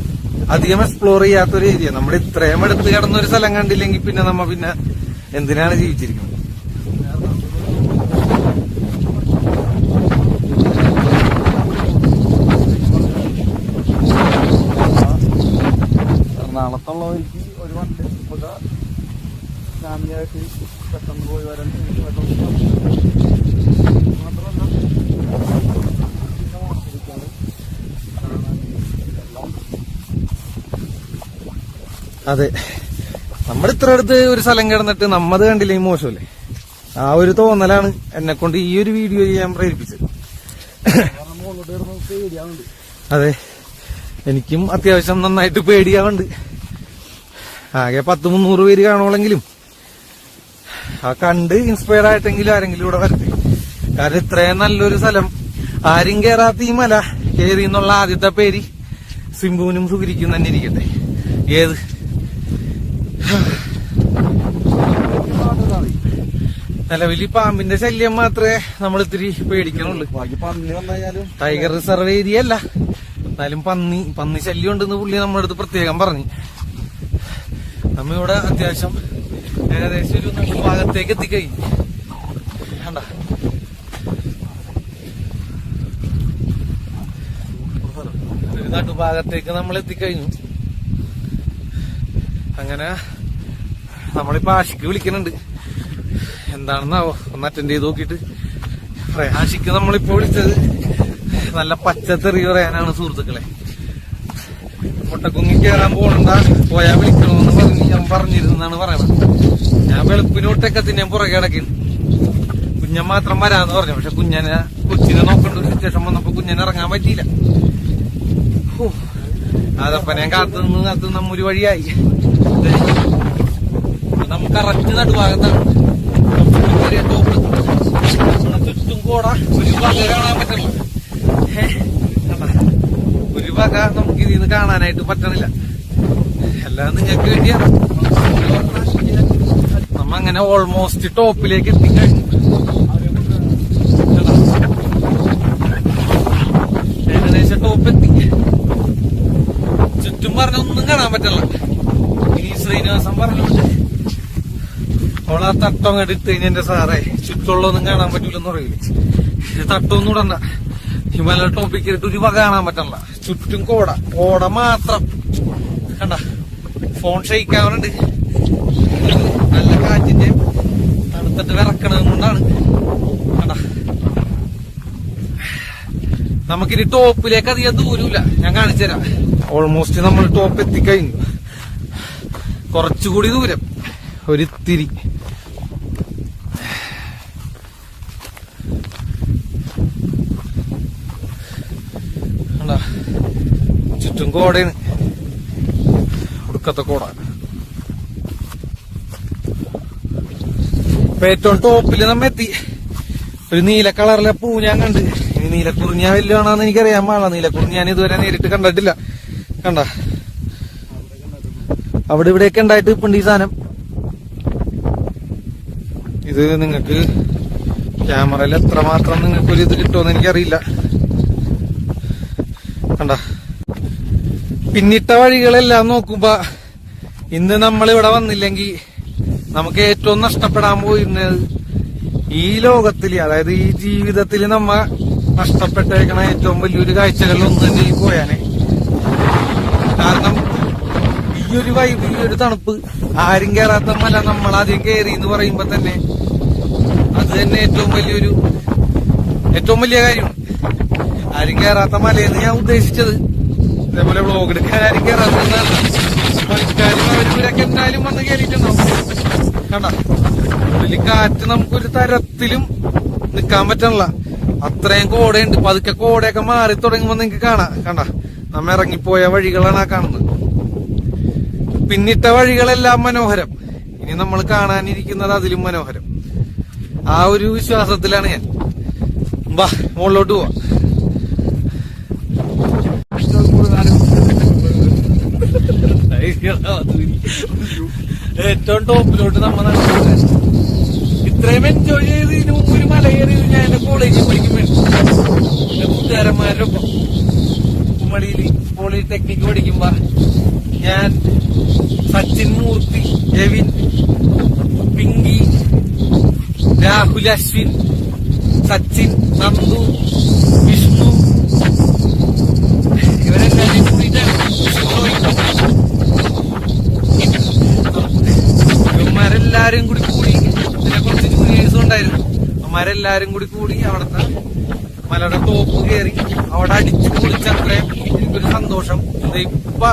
അധികം എക്സ്പ്ലോർ ചെയ്യാത്തൊരു ഏരിയ, നമ്മുടെ ഇത്രയും അടുത്ത് കിടന്നൊരു സ്ഥലം കണ്ടില്ലെങ്കിൽ പിന്നെ നമ്മ പിന്നെ എന്തിനാണ് ജീവിച്ചിരിക്കുന്നത്? എറണാകുളത്തുള്ളവർക്ക് ഒരു വണ്ടി ഫാമിലിയായിട്ട് പെട്ടെന്ന് പോയി വരാൻ അതെ, നമ്മുടെ ഇത്ര അടുത്ത് ഒരു സ്ഥലം കിടന്നിട്ട് നമ്മത് കണ്ടില്ലെങ്കിൽ മോശമല്ലേ? ആ ഒരു തോന്നലാണ് എന്നെ കൊണ്ട് ഈ ഒരു വീഡിയോ ചെയ്യാൻ പ്രേരിപ്പിച്ചത്. അതെ, എനിക്കും അത്യാവശ്യം നന്നായിട്ട് പേടിയാവുന്നുണ്ട്. ആകെ 100-300 പേര് കാണുമെങ്കിലും ആ കണ്ട് ഇൻസ്പയർ ആയിട്ടെങ്കിലും ആരെങ്കിലും ഇവിടെ വരട്ടെ. കാരണം ഇത്രയും നല്ലൊരു സ്ഥലം, ആരും കേറാത്ത ഈ മല കേറി എന്നുള്ള ആദ്യത്തെ പേര് സിംബുവിനും സുഖിരിക്കും തന്നെ ഇരിക്കട്ടെ. ഏത് നിലവിൽ പാമ്പിന്റെ ശല്യം മാത്രമേ നമ്മൾ ഇത്തിരി പേടിക്കണുള്ളൂ. ബാക്കി പന്നി വന്നു ടൈഗർ റിസർവ് ഏരിയ അല്ല, എന്നാലും പന്നി ശല്യം ഉണ്ടെന്ന് പുള്ളി നമ്മുടെ അടുത്ത് പ്രത്യേകം പറഞ്ഞു. നമ്മളിവിടെ അത്യാവശ്യം ഏകദേശം ഒരു ഭാഗത്തേക്ക് എത്തിക്കഴിഞ്ഞു. കണ്ട, ഒരു നടുഭാഗത്തേക്ക് നമ്മൾ എത്തിക്കഴിഞ്ഞു. അങ്ങനെ നമ്മളിപ്പോ ആഷിക്ക് വിളിക്കുന്നുണ്ട്. എന്താണെന്നാവോ, ഒന്ന് അറ്റൻഡ് ചെയ്ത് നോക്കിയിട്ട് ആഷിക്ക് നമ്മളിപ്പോ വിളിച്ചത് നല്ല പച്ചത്തെറി പറയാനാണ് സുഹൃത്തുക്കളെ. മുട്ടക്കുങ്ങി കയറാൻ പോകണ്ട, പോയാ വിളിക്കണമെന്ന് പറഞ്ഞ് ഞാൻ പറഞ്ഞിരുന്നാണ് പറയണത്. ഞാൻ വെളുപ്പിനോട്ടൊക്കെ തന്നെ പുറകെ കിടക്കുന്നു. കുഞ്ഞൻ മാത്രം വരാന്ന് പറഞ്ഞു. പക്ഷെ കൊച്ചിനെ നോക്കേണ്ട ഒരു സിറ്റുവേഷൻ വന്നപ്പോ കുഞ്ഞനെ ഇറങ്ങാൻ പറ്റിയില്ല. അതപ്പോ ഞാൻ കാത്തുനിന്ന് നമ്മൊരു വഴിയായി. നമുക്ക് കറക്റ്റ് നടുഭാഗത്താണ് ടോപ്പ്. ചുറ്റും കൂടെ ഒരു വക കാണാൻ പറ്റില്ല. ഒരു വക നമുക്ക് ഇതിൽ നിന്ന് കാണാനായിട്ട് പറ്റണില്ല. എല്ലാം നിങ്ങൾക്ക് വേണ്ടിയാണ്. നമ്മ അങ്ങനെ ഓൾമോസ്റ്റ് ടോപ്പിലേക്ക് എത്തിക്കഴിഞ്ഞു. ഏകദേശം ടോപ്പ് എത്തി. ചുറ്റും പറഞ്ഞൊന്നും കാണാൻ പറ്റില്ല. ഇനി ശ്രീനിവാസം പറഞ്ഞോണ്ട് അവളാ തട്ടം എടുത്ത് കഴിഞ്ഞ എന്റെ സാറേ ചുറ്റുള്ളൊന്നും കാണാൻ പറ്റൂലെന്ന് പറയില്ലേ. തട്ടൊന്നും ഇടണ്ട. ഹിമാലയ ടോപ്പിൽ കയറിട്ട് ഒരു വക കാണാൻ പറ്റല്ല. ചുറ്റും കോട മാത്രം. കണ്ട, ഫോൺ ഷെയ്ക്കാവുന്നുണ്ട്. നല്ല കാറ്റിന്റെ തണുത്തിട്ട് വിറക്കണത് കൊണ്ടാണ്. കണ്ട, നമുക്കിനി ടോപ്പിലേക്ക് അധികം ദൂരമില്ല. ഞാൻ കാണിച്ചു തരാം. ഓൾമോസ്റ്റ് നമ്മൾ ടോപ്പ് എത്തിക്കഴിഞ്ഞു. കുറച്ചുകൂടി ദൂരം, ഒരിത്തിരി. ചുറ്റും കോടയാണ്, ഒടുക്കത്തെ കോട. ഇപ്പൊ ഏറ്റവും ടോപ്പില് നമ്മ എത്തി. ഒരു നീല കളറിലെ പൂ ഞാൻ കണ്ട്. ഇനി നീലക്കുറിഞ്ഞ വല്യാണെന്ന് എനിക്കറിയാൻ പാടില്ല. നീലക്കുറിഞ്ഞ ഞാൻ ഇതുവരെ നേരിട്ട് കണ്ടിട്ടില്ല. കണ്ട, അവിടെ ഇവിടെയൊക്കെ ഉണ്ടായിട്ട് ഇപ്പൊ ഈ സാധനം. ഇത് നിങ്ങൾക്ക് ക്യാമറയിൽ എത്രമാത്രം നിങ്ങൾക്ക് ഒരു ഇത് കിട്ടുമെന്ന് എനിക്കറിയില്ല. കണ്ട, പിന്നിട്ട വഴികളെല്ലാം നോക്കുമ്പോ ഇന്ന് നമ്മൾ ഇവിടെ വന്നില്ലെങ്കിൽ നമുക്ക് ഏറ്റവും നഷ്ടപ്പെടാൻ പോയിരുന്നത് ഈ ലോകത്തില്, അതായത് ഈ ജീവിതത്തിൽ നമ്മ നഷ്ടപ്പെട്ടേക്കണ ഏറ്റവും വലിയൊരു കാഴ്ചകളിലൊന്നും തന്നെ ഈ പോയാനെ. കാരണം ഈ ഒരു വൈബ്, ഈ ഒരു തണുപ്പ്, ആരും കയറാത്ത മല നമ്മൾ ആദ്യം കയറി എന്ന് പറയുമ്പോ തന്നെ അത് തന്നെ ഏറ്റവും വലിയ കാര്യമാണ്. ആരും കയറാത്ത മലയെന്ന് ഞാൻ ഉദ്ദേശിച്ചത്. അതേപോലെ വ്ളോഗ് എടുക്കാൻ ആരും കയറാത്തതാണ്. പണിക്കാരും അവരിവരൊക്കെ എന്തായാലും വന്ന് കയറിയിട്ടുണ്ടാവും. കണ്ട, ഉള്ളിൽ കാറ്റ് നമുക്കൊരു തരത്തിലും നിക്കാൻ പറ്റണില്ല. അത്രയും കോടയുണ്ട്. പതുക്കെ കോടയൊക്കെ മാറി തുടങ്ങുമ്പോ നിങ്ങക്ക് കാണാം. കണ്ട, നമ്മ ഇറങ്ങിപ്പോയ വഴികളാണ് ആ കാണുന്നത്. പിന്നിട്ട വഴികളെല്ലാം മനോഹരം. ഇനി നമ്മൾ കാണാനിരിക്കുന്നത് അതിലും മനോഹരം. ആ ഒരു വിശ്വാസത്തിലാണ് ഞാൻ. വാ, മുകളിലോട്ട് പോവാ. ഏറ്റവും ടോപ്പിലോട്ട് നമ്മ നടക്കുന്നത്. ഇത്രയും എൻജോയ് ചെയ്ത് ഇതിനു മുമ്പ് ഒരു മല കയറിയത് ഞാൻ എന്റെ കോളേജിൽ പഠിക്കുമ്പോൾ എന്റെ കൂട്ടുകാരന്മാരൊപ്പം കുമളിയിൽ പോളിടെക്നിക് പഠിക്കുമ്പോ ഞാൻ, സച്ചിൻ മൂർത്തി, എവിൻ, പിങ്കി, രാഹുൽ, അശ്വിൻ, സച്ചിൻ, നന്ദു, വിഷ്ണു, ഇവരെല്ലാരും കൂടിയിട്ടാണ്. ഇവന്മാരെല്ലാരും കൂടി ഇതിനെ കുറച്ച് ജൂനിയേഴ്സും ഉണ്ടായിരുന്നു. അവന്മാരെല്ലാരും കൂടി അവിടുത്തെ മലയുടെ ടോപ്പ് കയറി അവിടെ അടിച്ചു പൊളിച്ചത്രയും എനിക്കൊരു സന്തോഷം. ഇപ്പൊ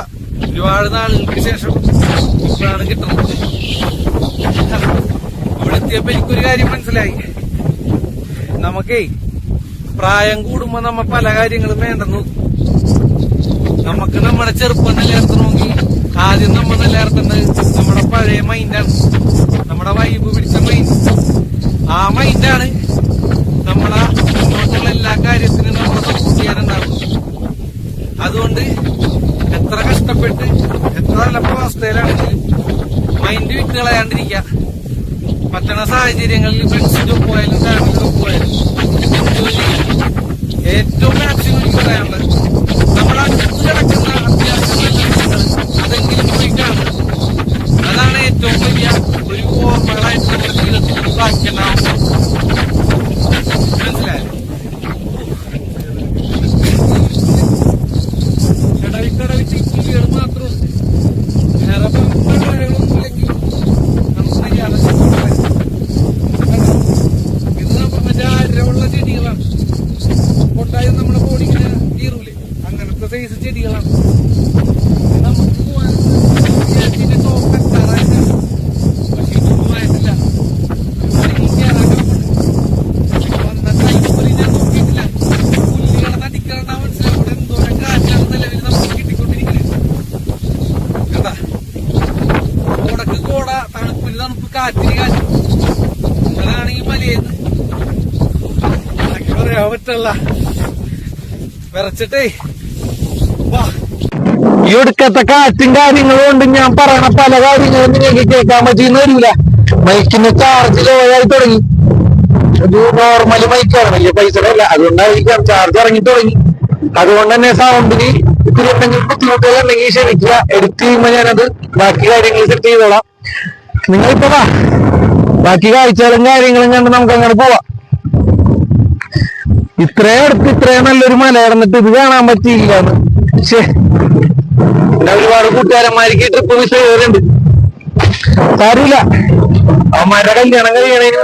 ഒരുപാട് നാളുകൾക്ക് ശേഷം ഇതാണ് കിട്ടുന്നത്. ഇവിടെ എത്തിയപ്പോ എനിക്കൊരു കാര്യം മനസ്സിലായി. നമുക്കേ പ്രായം കൂടുമ്പോ നമ്മ പല കാര്യങ്ങളും വേണ്ടെന്ന് നമുക്ക് നമ്മുടെ ചെറുപ്പം നിലനിർത്തണമെങ്കിൽ ആദ്യം നമ്മൾ നിലനിർത്തേണ്ടത് നമ്മുടെ പഴയ മൈൻഡാണ്, നമ്മുടെ വൈബ് പിടിച്ച മൈൻഡ്. ആ മൈൻഡാണ് നമ്മളെ മുന്നോട്ടുള്ള എല്ലാ കാര്യത്തിനും നമ്മളെ സപ്പോർട്ട് ചെയ്യാനുണ്ടാവും. അതുകൊണ്ട് എത്ര കഷ്ടപ്പെട്ട് എത്ര നല്ല അവസ്ഥയിലാണെങ്കിലും മൈൻഡ് വിട്ട് കളയാണ്ടിരിക്കുക. പറ്റണ സാഹചര്യങ്ങളിൽ ഫ്രണ്ട്സിന്റെ ഒപ്പമായാലും ഫാമിലിയുടെ ഒപ്പമായാലും ഏറ്റവും മാക്സിമം എനിക്ക് പറയാനുള്ളത് നമ്മുടെ അടുത്ത് കിടക്കുന്ന അത്യാവശ്യം അതെങ്കിലും പോയി കാണുക. അതാണ് ഏറ്റവും വലിയ ഒരു ഓർമ്മകളായിട്ട് നമ്മുടെ ജീവിതത്തിൽ ബാക്കിയുണ്ടാവും. മനസ്സിലായോ? കടവിച്ച് കുട്ടികൾ മാത്രമുണ്ട്. വേറെ കാര്യങ്ങളൊന്നുമില്ലെങ്കിൽ നമുക്ക് ഇത് മറ്റേ ആരവുള്ള ചെടികളാണ്. പൊട്ടായും നമ്മുടെ ബോഡി ഇങ്ങനെ കീറൂലേ, അങ്ങനത്തെ സൈസ് ചെടികളാണ്. നമുക്ക് പോകാൻ തോക്കെത്താറായിട്ടാണ്, പക്ഷെ ഇതൊന്നും ആയിട്ടില്ല. വന്ന കൈപ്പൊലി ഞാൻ നോക്കിയിട്ടില്ല. പുല്ലുകളെ നടിക്കണ മനസ്സിലാവും. ഇവിടെ എന്തോരം കാറ്റാണ് നിലവിൽ നമുക്ക് കിട്ടിക്കൊണ്ടിരിക്കുന്നത്. കേട്ടാ, കോടക്ക് കോട, തണുപ്പിന് തണുപ്പ്, കാറ്റിന് കാറ്റ്. അതാണ് ഈ മലയെന്ന് പറയാൻ പറ്റല്ല. വിറച്ചിട്ടേ വാ. ഈ ഒടുക്കത്തെ കാറ്റും കാര്യങ്ങളും കൊണ്ട് ഞാൻ പറയണ പല കാര്യങ്ങളും നിങ്ങൾക്ക് കേൾക്കാൻ പറ്റിയെന്ന് വരില്ല. മൈക്കിന്റെ ചാർജ് ലോ ആയി തുടങ്ങി. ഒരു നോർമൽ മൈക്കാണ്, വലിയ പൈസയുടെ അല്ല. അതുകൊണ്ടായിരിക്കാം ചാർജ് ഇറങ്ങി തുടങ്ങി. അതുകൊണ്ട് തന്നെ സൗണ്ടിന് ഇത്തിരി എന്തെങ്കിലും ബുദ്ധിമുട്ടുകൾ ഉണ്ടെങ്കിൽ ക്ഷമിക്കുക. എഡിറ്റ് ചെയ്യുമ്പോൾ ഞാനത് ബാക്കി കാര്യങ്ങൾ സെറ്റ് ചെയ്തോളാം. നിങ്ങളിപ്പോ വാ, ബാക്കി കാഴ്ചകളും കാര്യങ്ങളും കണ്ട് നമുക്ക് അങ്ങനെ പോവാം. ഇത്രയും അടുത്ത് ഇത്രയും നല്ലൊരു മല കിടന്നിട്ട് ഇത് കാണാൻ പറ്റിയില്ലാന്ന്. പക്ഷേ പിന്നെ ഒരുപാട് കൂട്ടുകാരന്മാർക്ക് ട്രിപ്പ് മിസ് ചെയ്തവരുണ്ട്. സാരമില്ല, അവന്മാരുടെ കല്യാണം കഴിയണേന്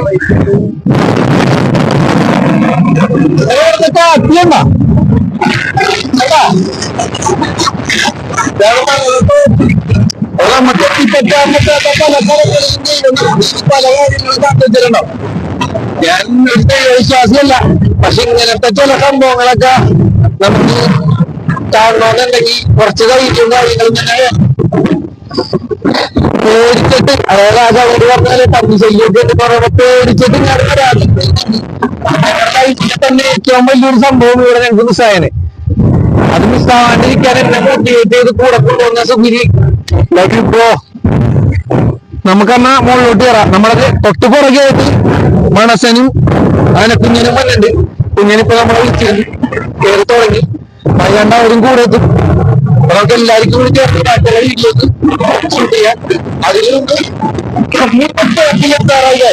കാത്തിയണ്ട. നമുക്ക് എത്തിപ്പറ്റാൻ പറ്റാത്ത പല പല കാര്യങ്ങളും കാത്തിച്ചിട്ടുണ്ടാവും. ഞാൻ വിശ്വാസിയല്ല, പക്ഷെ ഇങ്ങനത്തെ ചില സംഭവങ്ങളൊക്കെ നമുക്ക് കാണണമെന്നുണ്ടെങ്കിൽ കുറച്ച് കഴിക്കും കാര്യങ്ങളും തന്നെ പേടിച്ചിട്ട്, അതായത് ആ ചവിടി പറഞ്ഞാല് തമ്മി ചെയ്യൊക്കെ പറയുമ്പോ പേടിച്ചിട്ട് ഞാൻ ലൈഫിൽ തന്നെ ഏറ്റവും വലിയൊരു സംഭവം ഇവിടെ ഞങ്ങൾക്ക് മിസ്സായനെ. അത് മിസ്സാവാണ്ടിരിക്കാൻ എന്നെ മോട്ടിവേറ്റ് ചെയ്ത് കൂടെ കൊണ്ടുവന്ന സുഖിരി. ലൈക്ക് ഇപ്പോ നമുക്കെന്നാ മുകളിലോട്ട് കയറാം. നമ്മളത് തൊട്ട് പുറകെയായിട്ട് മണസനും അങ്ങനെ കുഞ്ഞനും വന്നിട്ടുണ്ട്. കുഞ്ഞനിപ്പോ നമ്മളെ വിളിച്ചിരുന്നു, കയറി തുടങ്ങി. വൈകാണ്ട് അവരും കൂടെ എത്തും. നമുക്ക് എല്ലാവർക്കും കൂടി ചേർത്ത് ബാക്കിയുള്ള വീട്ടിലേക്ക് ഷൂട്ട് ചെയ്യാം. അതിൽ എത്താറായി.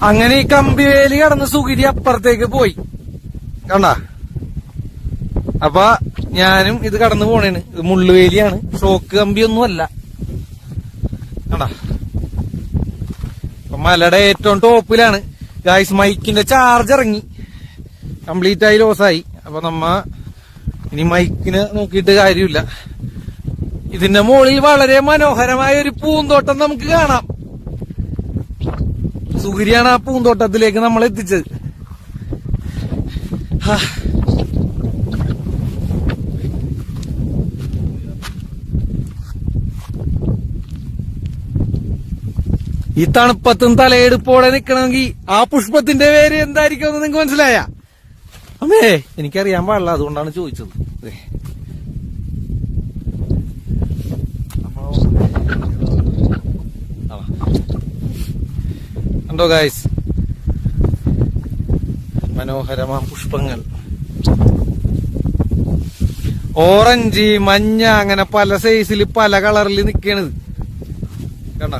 അങ്ങനെ ഈ കമ്പിവേലി കടന്ന് സുഗിരി അപ്പുറത്തേക്ക് പോയി. കണ്ട, അപ്പൊ ഞാനും ഇത് കടന്നു പോണേണ്. ഇത് മുള്ളുവേലിയാണ്, ഷോക്ക് കമ്പിയൊന്നും അല്ല. കണ്ട, അപ്പൊ മലയുടെ ഏറ്റവും ടോപ്പിലാണ് ഗായ്സ്. മൈക്കിന്റെ ചാർജ് ഇറങ്ങി, കംപ്ലീറ്റ് ആയി ലോസായി. അപ്പൊ നമ്മ ഇനി മൈക്കിന് നോക്കിയിട്ട് കാര്യമില്ല. ഇതിന്റെ മുകളിൽ വളരെ മനോഹരമായ ഒരു പൂന്തോട്ടം നമുക്ക് കാണാം. സുഗിരിയാണ് ആ പൂന്തോട്ടത്തിലേക്ക് നമ്മൾ എത്തിച്ചത്. ഈ തണുപ്പത്തും തലയെടുപ്പോടെ നിക്കണമെങ്കിൽ ആ പുഷ്പത്തിന്റെ പേര് എന്തായിരിക്കും എന്ന് നിങ്ങൾക്ക് മനസ്സിലായ? അമ്മേ, എനിക്കറിയാൻ പാടില്ല, അതുകൊണ്ടാണ് ചോദിച്ചത്. കണ്ടോ ഗായ്സ്, മനോഹരമാം പുഷ്പങ്ങൾ, ഓറഞ്ച്, മഞ്ഞ, അങ്ങനെ പല സൈസിൽ പല കളറിൽ നിക്കണത് കണ്ട.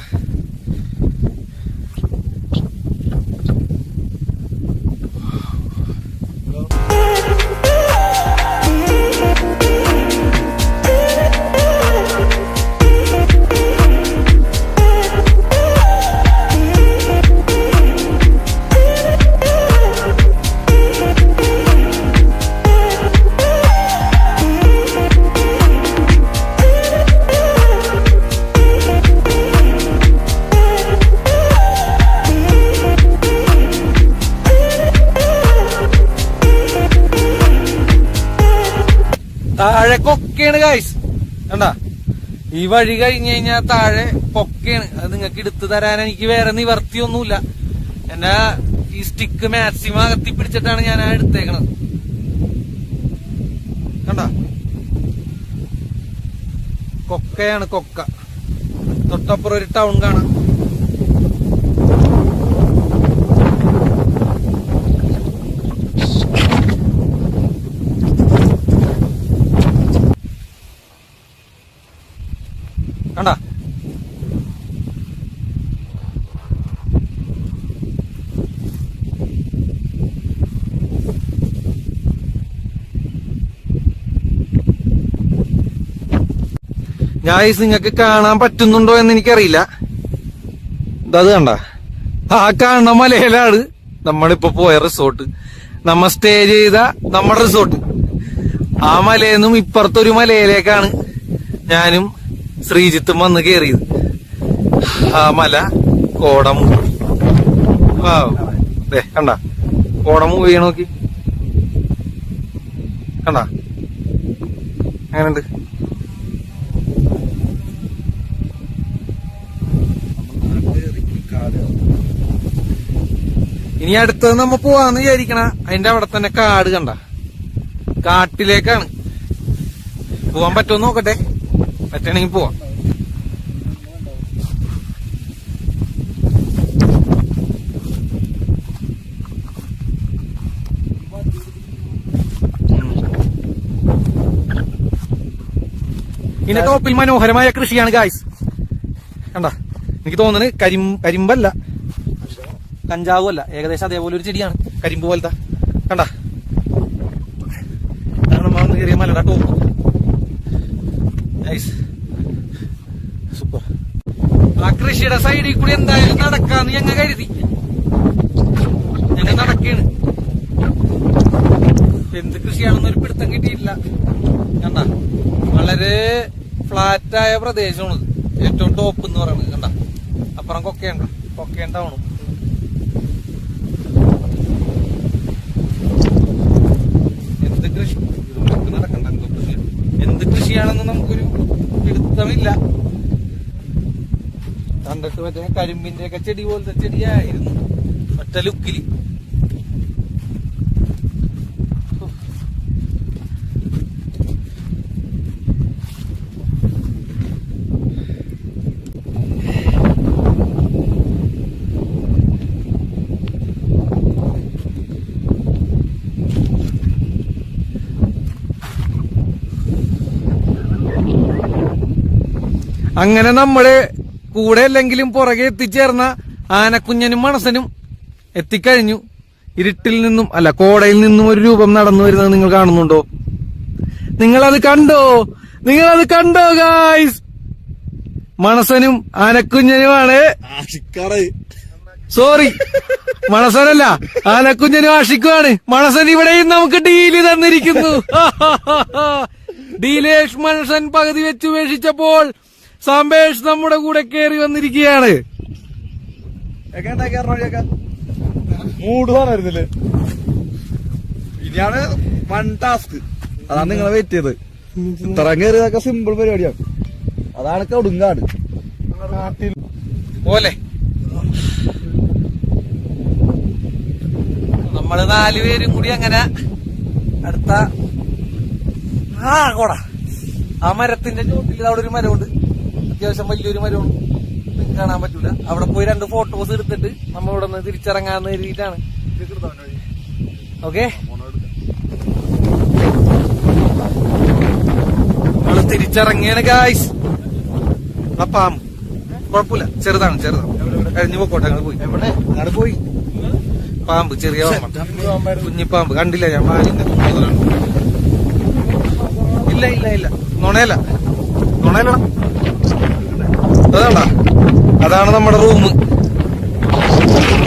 താഴെ കൊക്കയാണ് ഗായ്സ് കണ്ടാ. ഈ വഴി കഴിഞ്ഞു കഴിഞ്ഞാൽ താഴെ കൊക്കയാണ്. അത് നിങ്ങൾക്ക് എടുത്തു തരാൻ എനിക്ക് വേറെ നിവർത്തിയൊന്നുമില്ല. എന്നാ ഈ സ്റ്റിക്ക് മാക്സിമം അകത്തി പിടിച്ചിട്ടാണ് ഞാൻ എടുത്തേക്കണത് കണ്ടാ. കൊക്കയാണ് കൊക്ക. തൊട്ടപ്പുറം ഒരു ടൗൺ കാണാം. കണ്ടാ. ഗായ്സ് നിങ്ങൾക്ക് കാണാൻ പറ്റുന്നുണ്ടോ എന്ന് എനിക്കറിയില്ല. അത് കണ്ട, ആ കാണുന്ന മലയിലാണ് നമ്മളിപ്പോ പോയ റിസോർട്ട്, നമ്മ സ്റ്റേ ചെയ്ത നമ്മുടെ റിസോർട്ട്. ആ മലയെന്നും ഇപ്പുറത്തൊരു മലയിലേക്കാണ് ഞാനും ശ്രീജിത്തും വന്ന് കയറിയത്. ആ മല കോടമൂഴി. കണ്ട, കോടമൂഴി നോക്കി കണ്ട, അങ്ങനുണ്ട്. ഇനി അടുത്തത് നമ്മ പോവാന്ന് വിചാരിക്കണ അതിന്റെ അവിടെ തന്നെ കാട് കണ്ട, കാട്ടിലേക്കാണ്. പോവാൻ പറ്റുമോ നോക്കട്ടെ, പറ്റണെങ്കിൽ പോവാം. ഇതിന്റെ ടോപ്പിൽ മനോഹരമായ കൃഷിയാണ് ഗായ്സ് കണ്ട. എനിക്ക് തോന്നുന്നത് കരിമ്പല്ല, കഞ്ചാവും അല്ല, ഏകദേശം അതേപോലെ ഒരു ചെടിയാണ്, കരിമ്പ് പോലത്തെ കണ്ട. നമ്മൾ കയറിയ മലയുടെ ടോപ്പ് സൂപ്പർ. ആ കൃഷിയുടെ സൈഡിൽ കൂടി എന്തായാലും നടക്കാന്ന് ഞങ്ങൾ കരുതി. ഞങ്ങൾ നടക്കാണ്. എന്ത് കൃഷിയാണെന്നൊരു പിടുത്തം കിട്ടിയിട്ടില്ല കണ്ട. വളരെ ഫ്ലാറ്റായ പ്രദേശമാണിത്. ഏറ്റവും ടോപ്പ് എന്ന് പറയുന്നത് കണ്ട. അപ്പുറം കൊക്കയുണ്ട്, കൊക്കയുണ്ടാവണം. എന്ത് കൃഷി നടക്കണ്ട, എന്ത് കൃഷിയാണെന്ന് നമുക്കൊരു പിടുത്തമില്ല. കണ്ടിട്ട് മറ്റേ കരിമ്പിന്റെ ഒക്കെ ചെടി പോലത്തെ ചെടിയായിരുന്നു ഒറ്റ ലുക്കില്. അങ്ങനെ നമ്മള് കൂടെ അല്ലെങ്കിലും പുറകെ എത്തിച്ചേർന്ന ആനക്കുഞ്ഞനും മണസനും എത്തിക്കഴിഞ്ഞു. ഇരുട്ടിൽ നിന്നും അല്ല, കോടയിൽ നിന്നും ഒരു രൂപം നടന്നു വരുന്നത് നിങ്ങൾ കാണുന്നുണ്ടോ? നിങ്ങളത് കണ്ടോ ഗായ്സ്? മണസനും ആനക്കുഞ്ഞനുമാണ്. സോറി, മണസനല്ല, ആനക്കുഞ്ഞനും ആഷിക്കുമാണ്. മണസൻ ഇവിടെയും നമുക്ക് ഡീല് തന്നിരിക്കുന്നു. ഡീലേഷ് മണസൻ പകുതി വെച്ച് ഉപേക്ഷിച്ചപ്പോൾ സാംബേഷ് നമ്മുടെ കൂടെ കയറി വന്നിരിക്കുകയാണ്. മൂഡ് പറഞ്ഞിരുന്നില്ലേ? ഇനിയാണ് വൺ ടാസ്ക്. അതാണ് നിങ്ങളെ വെയിറ്റ് ചെയ്തത്. ഇത്ര കയറിയതൊക്കെ സിമ്പിൾ പരിപാടിയാണ്. അതാണ് കൊടുങ്കാട് പോലെ. നമ്മള് 4 പേരും കൂടി അങ്ങനെ അടുത്ത കോട. ആ മരത്തിന്റെ ചോട്ടിൽ അവിടെ ഒരു മരമുണ്ട്, അത്യാവശ്യം വലിയൊരു മരമാണ്, നിങ്ങൾക്ക് കാണാൻ പറ്റൂല. അവിടെ പോയി 2 ഫോട്ടോസ് എടുത്തിട്ട് നമ്മ ഇവിടെ നിന്ന് തിരിച്ചിറങ്ങാന്ന് കരുതിയിട്ടാണ്. ഓക്കെ, നമ്മള് തിരിച്ചിറങ്ങിയാണ് ഗായ്സ്. ആ പാമ്പ് കുഴപ്പമില്ല, ചെറുതാണ് കഴിഞ്ഞു പോക്കോട്ടെ. അങ്ങോട്ട് പോയി പാമ്പ്, ചെറിയ പാമ്പ്, കുഞ്ഞിപ്പാമ്പ് കണ്ടില്ല ഞാൻ. പാലിന്റെ ഇല്ല നുണയല്ല അതാണ്ടാ, അതാണ് നമ്മുടെ റൂം.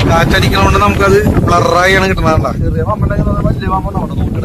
കാറ്റടിക്കണോണ്ട് നമുക്കത് ബ്ലറായാണ് കിട്ടണതാണ്ടാ. ചെറിയ പാമ്പുണ്ടെങ്കിൽ വലിയ പാമ്പ് നമ്മുടെ നോക്കിട.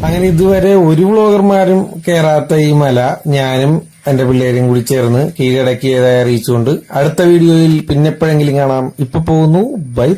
അങ്ങനെ ഇതുവരെ ഒരു വ്ളോഗർമാരും കേറാത്ത ഈ മല ഞാനും എന്റെ പിള്ളേരും കൂടി ചേർന്ന് കീഴടക്കിയതായി അറിയിച്ചുകൊണ്ട് അടുത്ത വീഡിയോയിൽ പിന്നെപ്പോഴെങ്കിലും കാണാം. ഇപ്പൊ പോകുന്നു. ബൈ.